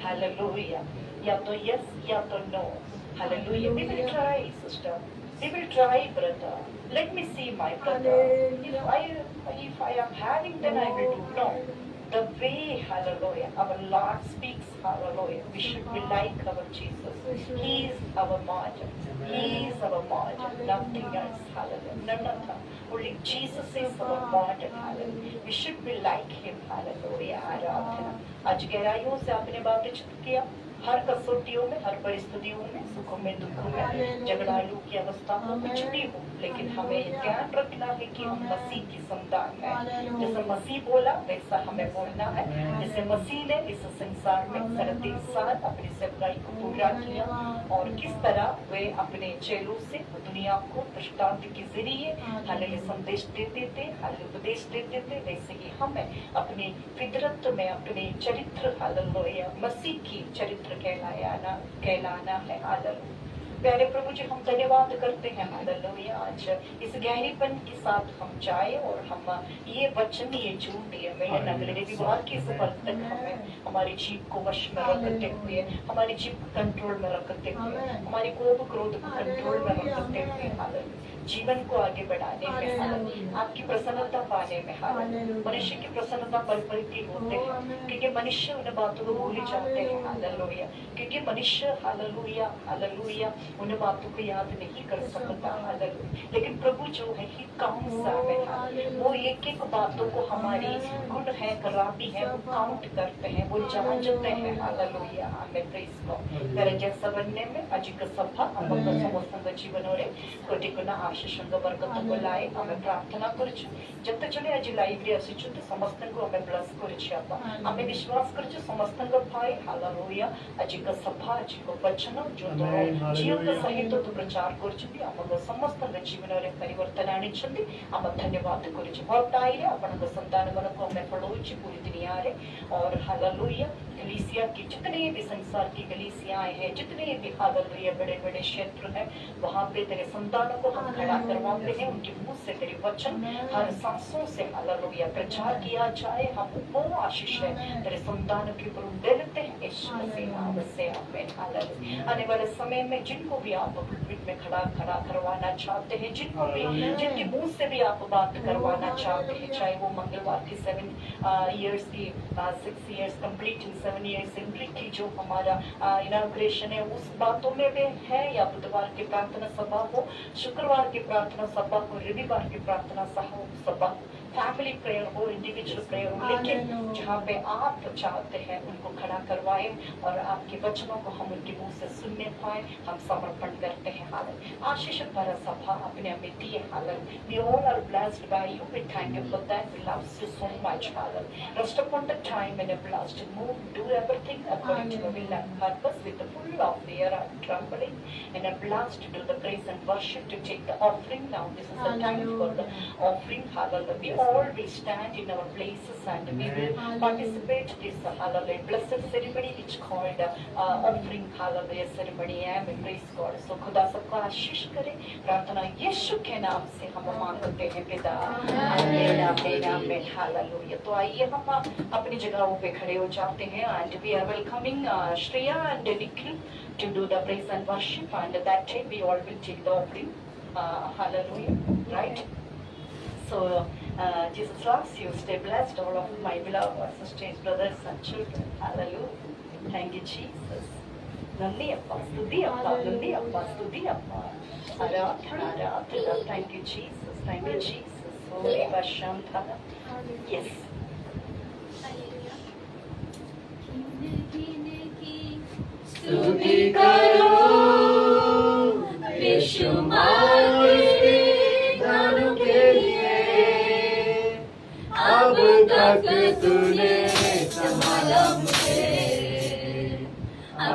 Hallelujah. या तो yes या तो no. Hallelujah. We will try, sister. We will try, brother. Let me see my brother. If I am having, then I will do. No. The way, hallelujah, our Lord speaks, hallelujah, we should be like our Jesus. He is our model. He is our model. Nothing else, hallelujah. None of them. Only Jesus is our model, hallelujah. We should be like Him, hallelujah. आराधना। आज गहराइयों से आपने बातचीत किया, हर कसौटियों में, हर परिस्थितियों में, सुखों में, दुखों में, झगड़ालू की अवस्था हो, कुछ भी हो, लेकिन हमें ध्यान रखना है कि हम मसीह की संतान हैं। जैसे मसीह बोला वैसा हमें बोलना है। जैसे मसीह ने इस संसार में 3.5 साल अपनी सेवकाई को पूरा किया और किस तरह वे अपने चेलों से दुनिया को दृष्टांत के जरिए हालेलुया संदेश देते थे, हालेलुया उपदेश देते थे, वैसे ही हमें अपनी फितरत में अपने चरित्र हालेलुया मसीह की चरित्र कहलाना है। हालेलुया। प्यारे प्रभु जी, हम धन्यवाद करते हैं हालेलुया। आज इस गहरीपन के साथ हम जाए और हम ये वचन, ये झूठ, ये मेल अगले व्यवहार के सफल तक हमें हमारी जीभ को वश में रखते हुए, हमारी जीभ को कंट्रोल में रखते हुए, हमारी कोप क्रोध को कंट्रोल में रखते हुए हालेलुया जीवन को आगे बढ़ाने में, हालेलुया आपकी प्रसन्नता पाने में, हालेलुया मनुष्य की प्रसन्नता पल पल की होते हैं, क्योंकि मनुष्य उन बातों को भूल जाते हैं, हालेलुया, क्योंकि मनुष्य हालेलुया हालेलुया उन बातों को याद नहीं कर सकता, हालेलुया, लेकिन प्रभु जो है ही काउंट्स है, वो एक एक बातों को हमारी गुण है, खराबी है, वो काउंट करते हैं, वो जांचते हैं, हालेलुया हमें प्रेज को दरजा बनने में अजिक सभा हम समस्त जीवन और कोटि गुना आशीषंग बरकत लाए हमें प्रार्थना करुछु जब चले आज लाइब्रेरी आसीचुंत समस्तंग हमें ब्लेस करुछु अप्पा हमें विश्वास करुछु समस्तंग भाई हालेलुया अजिक सभा अजिक वचन जो जीवन सहित तो प्रचार करुछु हम समस्तंग जीवन रे परिवर्तन आनिछंदी हम धन्यवाद करुछु भक्ताई रे आपन संतान मन को हमें पढ़ोछि पूरी दुनिया रे और हालेलुया कलीसिया की जितने भी संसार की कलीसियाएं हैं, जितने भी हालेलुया बड़े बड़े क्षेत्र हैं, वहाँ पे तेरे संतानों को हम खड़ा करवाते हैं, उनके मुंह से तेरे वचन हर सांसों से हालेलुया प्रचार किया जाए। हम वो आशीष है तेरे संतानों के ऊपर देते हैं यीशु मसीह नाम से आमीन हालेलुया। आने वाले समय में जिनको भी आप पीठ में खड़ा करवाना चाहते हैं, जिनको भी जिनके मुंह से भी आप बात करवाना चाहते हैं, चाहे वो मंगलवार की 7 years की 6 years कंप्लीटिंग 7 years एंट्री की जो हमारा इनॉग्रेशन है उस बातों में भी है, या बुधवार की प्रार्थना सभा हो, शुक्रवार की प्रार्थना सभा हो, रविवार की प्रार्थना सभा हो, फैमिली प्रेयर हो, इंडिविजुअल प्रेयर हो, लेकिन जहाँ पे आप चाहते हैं उनको खड़ा करवाए और आपके वचनों को हम उनके मुंह से सुनने पाए, हम समर्पण करते हैं। हालेलुया आशीष भरा सभा अपने हमें दिए hallelujah. We all are blessed by you. We thank you for that. We love you so much. Hallelujah. Rest upon the time and a blessed move. Do everything according to your will and purpose with the full of fear and trembling and a blessed to do the praise and worship to take the offering now. This is the time for the offering. Hallelujah. We all will stand in our places and we will participate this hallelujah blessed ceremony which called offering hallelujah ceremony. Amen. Praise God. So खुदा सबको आशीष करे। प्रार्थना यीशु के नाम से हम मांगते हैं पिता। आमीन आमीन आमीन हालेलुया। तो आइए हम अपनी जगहों पे खड़े हो जाते हैं and we are welcoming Shreya and Nikhil to do the praise and worship and that time we all will take the offering. Hallelujah. Right? So Jesus loves you. Stay blessed, all of my beloved sisters, brothers and children. Hallelujah. Thank you, Jesus. Nandi Appa, Stuti Appa, Nandi Appa, Stuti Appa. Aradhana, Aradhana. Thank you, Jesus. Thank you, Jesus. Holy Vashantana. Yes. स्तुति करो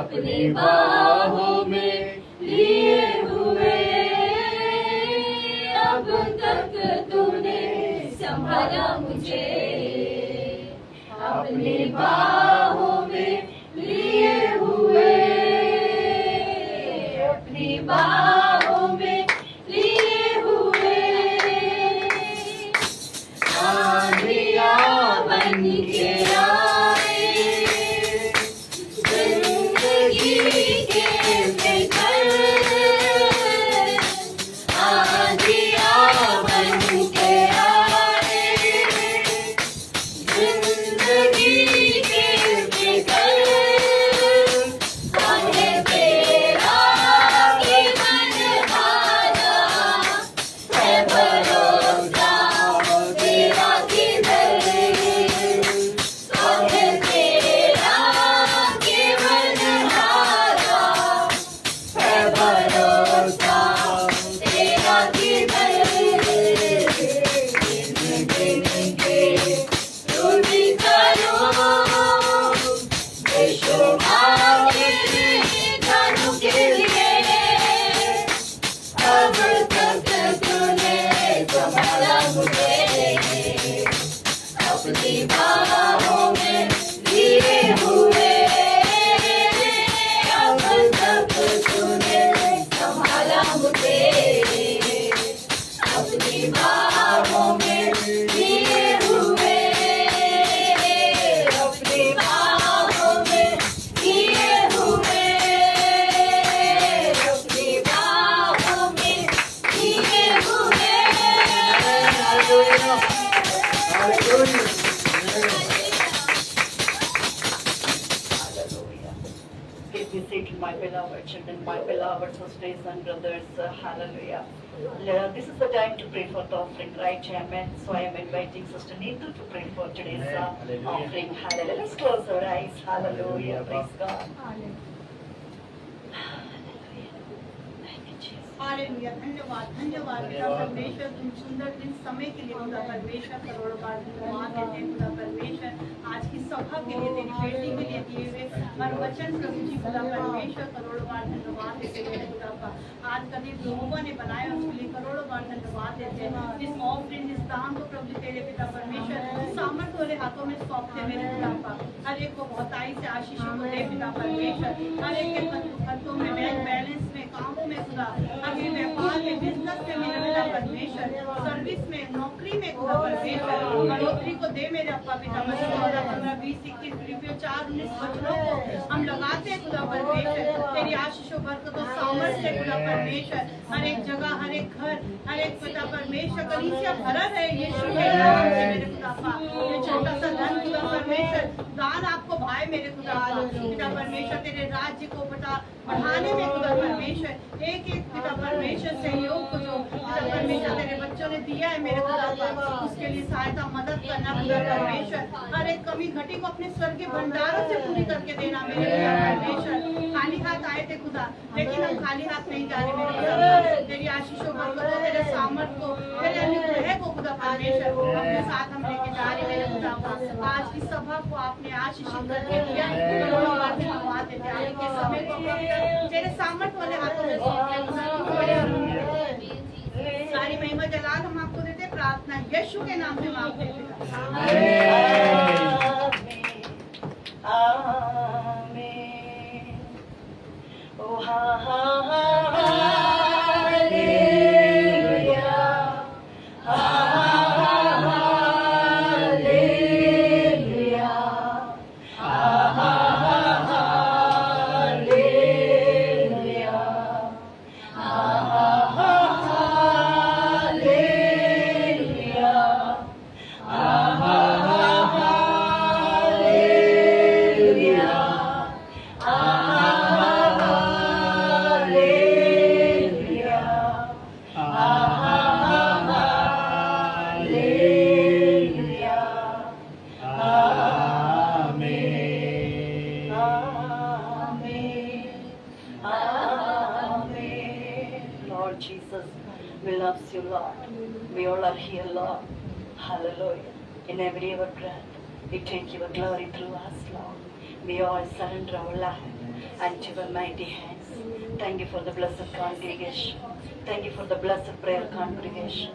अपनी बाहों में लिए हुए, अब तक तूने संभाला मुझे, अपनी बाहों में लिए हुए, अपनी बाहों में लिए हुए, आंधियाँ बन के आए, जिंदगी के बेघर, आंधियाँ बन के आए, जिंदगी के बेघर, काहे तेरा के मनहारा है भरोसा तेरा किधर, काहे तेरा के मनहारा है भरोसा तेरा किधर, जिंदगी के रूठी करो, बेशुमार धनों के लिए, अब तक तूने संभाला मुझे, अपनी बाहों में लिए हुए, अब तक तूने संभाला मुझे, अपनी बाहों में लिए हुए, अपनी बाहों में लिए हुए, अपनी बाहों में लिए हुए। Hallelujah. Give me seat, my beloved children, my beloved sisters and brothers. Hallelujah. This is the time to pray for the offering, right? Amen. So I am inviting Sister Neetu to pray for today's offering. Hallelujah. Let's close our eyes. Hallelujah. Praise God. Hallelujah. Thank you, Jesus. Hallelujah, धन्यवाद धन्यवाद पिता परमेश्वर, तुम सुंदर दिन समय के लिए खुदा परमेश्वर करोड़ों बार धन्यवाद देते हैं खुदा परमेश्वर, आज की सभा के लिए तेरी बेटी के लिए दिए हुए हर वचन प्रभु जी खुदा परमेश्वर करोड़ों बार धन्यवाद देते हैं खुदा का, आज का दिन यहोवा ने बनाया उसके लिए करोड़ों बार धन्यवाद देते हैं। इस ऑफरिंग इस दान को प्रभु जी तेरे पिता परमेश्वर सामर्थ वाले हाथों में सौंपते मेरे खुदा का, हर एक को बहुताई से आशीषों को दे पिता परमेश्वर, हर एक के खर्चों में बैंक बैलेंस में कामों में खुदा, अभी व्यापार में बिजनेस में मेरे पिता परमेश्वर, सर्विस में नौकरी में खुदा परमेश्वर बढ़ोतरी को दे मेरे अप्पा पिता परमेश्वर। 15, 20, 21, फिलिपियों 4:19 वचनों को हम लगाते हैं खुदा परमेश्वर, तेरी आशीषों बरकतों सामर्थ्य से खुदा परमेश्वर, हर एक जगह हर एक घर हर एक पिता परमेश्वर कलीसिया भरा है यीशु के नाम से मेरे खुदा का, ये छोटा सा धन खुदा परमेश्वर दान आपको भाई मेरे खुदा का पिता परमेश्वर, तेरे राज्य को बढ़ाने में खुदा परमेश्वर एक एक पिता परमेश्वर सहयोग को जो पिता परमेश्वर तेरे बच्चों ने दिया है मेरे खुदा का, उसके लिए सहायता मदद करना खुदा परमेश्वर, हर एक कमी घटी को अपने स्वर्गीय भंडारों से पूरी करके देना मेरे खुदा परमेश्वर। खाली हाथ आए थे खुदा, लेकिन हम खाली हाथ नहीं जा रहे मेरे खुदा, तेरी आशीषों बरकतों तेरे सामर्थ को तेरे अनुग्रह को खुदा परमेश्वर अपने साथ हम लेके जा रहे मेरे खुदा का। आज की सभा को आपने आशीषित करके दिया, धन्यवाद देते हैं। आगे के समय को तेरे सामर्थ वाले हाथों में सौंपते सारी महिमा जलाल हम आपको देते, प्रार्थना यीशु के नाम से मांगते हैं। Amen. Oh, hallelujah. Lord Jesus, we love you, Lord. We all are here, Lord. Hallelujah. In every our breath, we take your glory through us, Lord. We all surrender our life and your mighty hands. Thank you for the blessed congregation. Thank you for the blessed prayer congregation.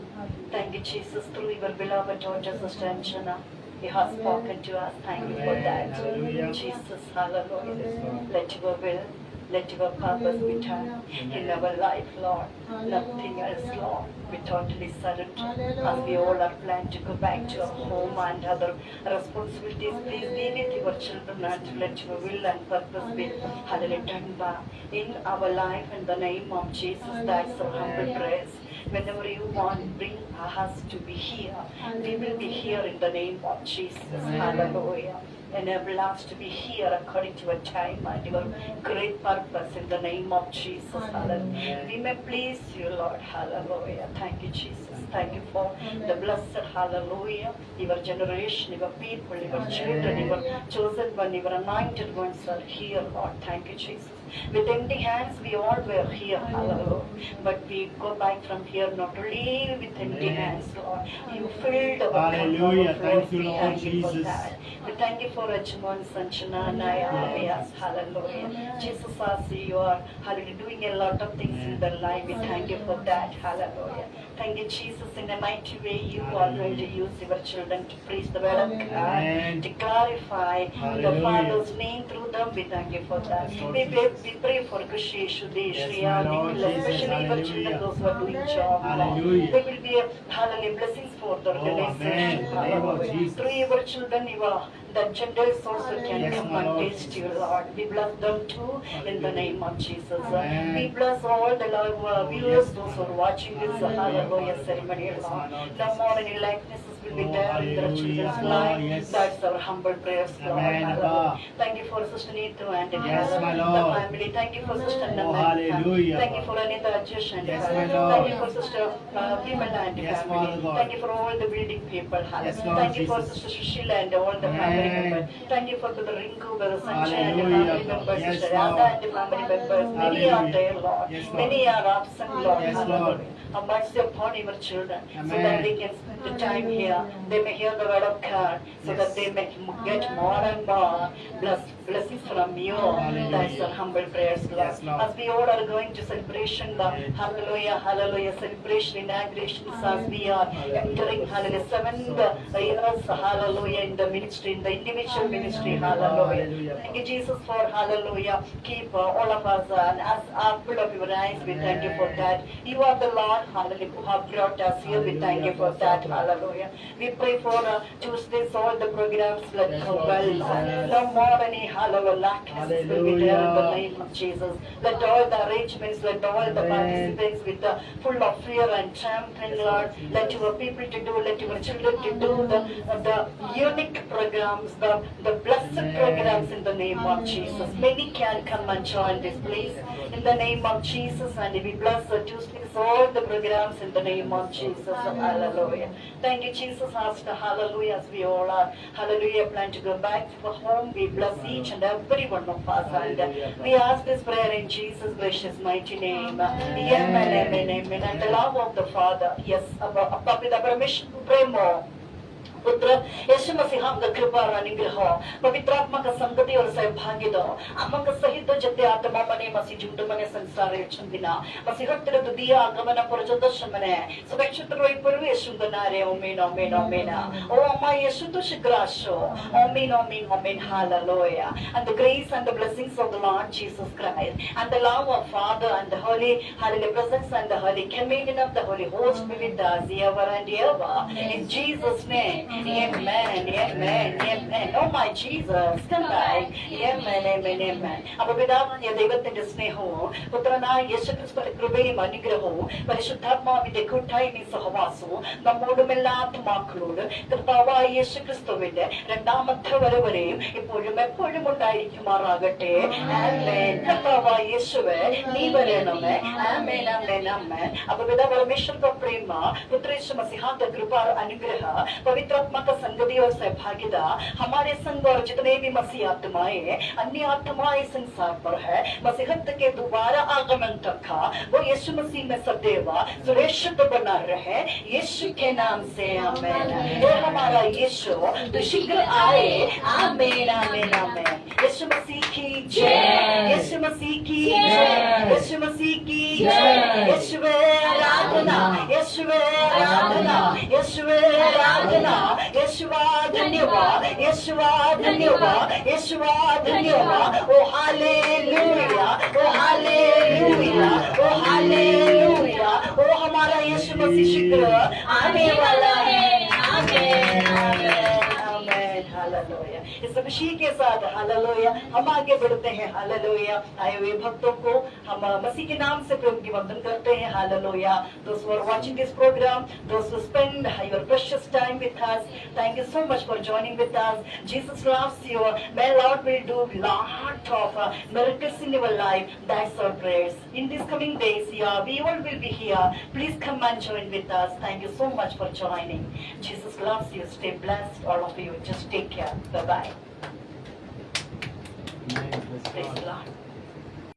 Thank you, Jesus, through your beloved daughter, Sister Anjana. He has spoken to us. Thank you for that. Hallelujah. Jesus, hallelujah. Let your will, let your purpose be done in our life, Lord. Nothing else, Lord. We totally surrender as we all are planned to go back to our home and other responsibilities. Please be with your children and let your will and purpose be hallelujah done in our life in the name of Jesus. That's our humble prayers. Whenever you want, bring us to be here. We will be here in the name of Jesus. Hallelujah. Enable us to be here according to your time and your great purpose in the name of Jesus. Hallelujah. We may please you, Lord. Hallelujah. Thank you, Jesus. Thank you for the blessed hallelujah. Your generation, your people, your children, your chosen one, your anointed ones are here, Lord. Thank you, Jesus. With empty hands, we all were here, hallelujah. But we go back from here not only with empty hands, Lord. You filled our cup, Hallelujah. overflowed. Thank you, We Lord thank you for Jesus. that. We thank you for Rajman, Sanchana, Naya, yes, hallelujah. Jesus, as you are, hallelujah, doing a lot of things in their life. We thank you for that, hallelujah. Thank you, Jesus, in a mighty way you are going to use your children to preach the word of God, Amen. to glorify the Hallelujah. Father's name through them. We thank you for that. We pray for Kushi, Shudesh, Yes, Shreya, my Lord Nikhil, Jesus. especially your children, Hallelujah. those who are doing job. Hallelujah. They will be a hallelujah blessings for the Oh, amen. organization. In the name of Hallelujah. Jesus. Through your children, the Gentiles also can Yes, come my and Lord taste Jesus. you, Lord. We bless them too in the name of Jesus. Amen. We bless all the Oh, viewers, yes, those my who are Lord. watching this hallelujah ceremony, Yes, Lord. my Lord No Jesus. more any likenesses will be Oh, there in their hallelujah, children's Lord, life. yes. That's our humble prayers, Lord. Amen, Hallelujah. Abba. Thank you for Sister Neetu and Yes, my the Lord. family. Thank you for Sister Oh, Naman and family. hallelujah, Thank you Abba. for Anita Ajush and Yes, family. my Lord. Thank you for Sister Vimala and Yes, family. Father God. Thank you for all the building people. Yes, Hallelujah. Lord Thank you for Jesus. Sister Sushila and all the family Amen. members. Thank you for the Rinku, Brother Sanjay and the Hallelujah, family members, yes, Sister Lord. Radha and the family members. Many are Hallelujah. there, Lord. Yes, Lord. Many are absent, Lord. Yes, Lord. Hallelujah. Have mercy upon your children so Amen. that they can spend the time here. They may hear the word of God so Yes. that they may get more and more blessings from you. Hallelujah. That's our humble prayers, Lord. Yes, Lord. As we all are going to celebration, the Amen. hallelujah, hallelujah celebration, inaugurations, as we are entering, hallelujah, seventh years, hallelujah, in the ministry, in the individual ministry, hallelujah. Hallelujah. Thank you, Jesus, for hallelujah. Keep all of us and as apple of your eyes, we thank you for that. You are the Lord, hallelujah, who have brought us here. We thank you for that, hallelujah. We pray for Tuesdays, all the programs, let Yes, go Lord well. Jesus. No more any hallelujah lacknesses will be there in the Hallelujah. name of Jesus. Let all the arrangements, let all the Amen. participants with the full of fear and trembling, Lord. Let your people to do, let your children to do the unique programs, the blessed Amen. programs in the name of Jesus. Many can come and join this place in the name of Jesus, and we bless the Tuesdays, all the programs in the name of Jesus. Hallelujah. Thank you, Jesus. As the hallelujah, as we all are, hallelujah, plan to go back to home. We bless each and every one of us, and we ask this prayer in Jesus' gracious mighty name. Amen, amen, amen. And the love of the Father, yes, Abba, with the permission to pray more. पुत्र यीशु मसीह का कृपा और अनुग्रह पवित्र आत्मा का संगति और सहभागिता आत्मा का सहित जते आत्मा मने मसीह झुंड मने संसार चंदिना मसीह हत्तर दिया आगमन परजदर्शन मने सुरक्षित रोई पर यीशु गनारे आमेन आमेन आमेन ओ अम्मा यीशु तो शीघ्राशो आमेन आमेन आमेन hallelujah and the grace and the blessings of the Lord Jesus Christ and the love of Father and the holy hallelujah presence and the holy communion of the Holy Host be with us ever and ever in Jesus name. Amen, amen, amen. Oh my Jesus, come back. Amen, amen, amen. അപ്പോൾ പിതാവായ ദൈവത്തിന്റെ സ്നേഹവും പുത്രനായ യേശുക്രിസ്തുവിന്റെ കൃപയും അനുഗ്രഹവും പരിശുദ്ധാത്മാവിന്റെ കൂട്ടായ്മയും സഹവാസവും നമ്മോടും എല്ലാ ആത്മാക്കളോട് കർത്താവായ യേശുക്രിസ്തുവിന്റെ രണ്ടാമത്തെ വരവരെയും ഇപ്പോഴും എപ്പോഴും ഉണ്ടായിരിക്കുമാറാകട്ടെ. ആമേൻ. കർത്താവായ യേശുവേ നീ വരണമേ. ആമേൻ, ആമേൻ, ആമേൻ. അപ്പോൾ പിതാ परमेश्वर का प्रेम पुत्र यीशु मसीह का कृपा और अनुग्रह पवित्र आत्मा का संगति और सहभागिता हमारे संग और जितने भी मसीह आत्माएं अन्य आत्माएं संसार पर है मसीहत के दोबारा आगमन तक का वो यीशु मसीह में सदैव सुरक्षित बना रहे यीशु के नाम से आमेन। हे हमारा यीशु तो शीघ्र आए। आमेन, आमेन, आमेन। यीशु मसीह की जय, यीशु मसीह की जय, यीशु मसीह की जय, यीशुवे आराधना, यीशुवे आराधना, यीशुवे आराधना, यीशुवा धन्यवाद, यीशुवा धन्यवाद, यीशुवा धन्यवाद। ओ हालेलुया, ओ हालेलुया, ओ हालेलुया। ओ हमारा यीशु मसीह शीघ्र आने वाला है। आमीन, आमीन, आमीन, हालेलुया। इस खुशी के साथ हालेलुया हम आगे बढ़ते हैं। हालेलुया। आए हुए भक्तों को हम मसीह के नाम से प्रेम की वंदन करते हैं। Hallelujah. Those who are watching this program, those who spend your precious time with us, thank you so much for joining with us. Jesus loves you. May Lord will do lot of miracles in your life. That's our prayers. In these coming days, we all will be here. Please come and join with us. Thank you so much for joining. Jesus loves you. Stay blessed, all of you. Just take care. Bye bye. Praise the Lord.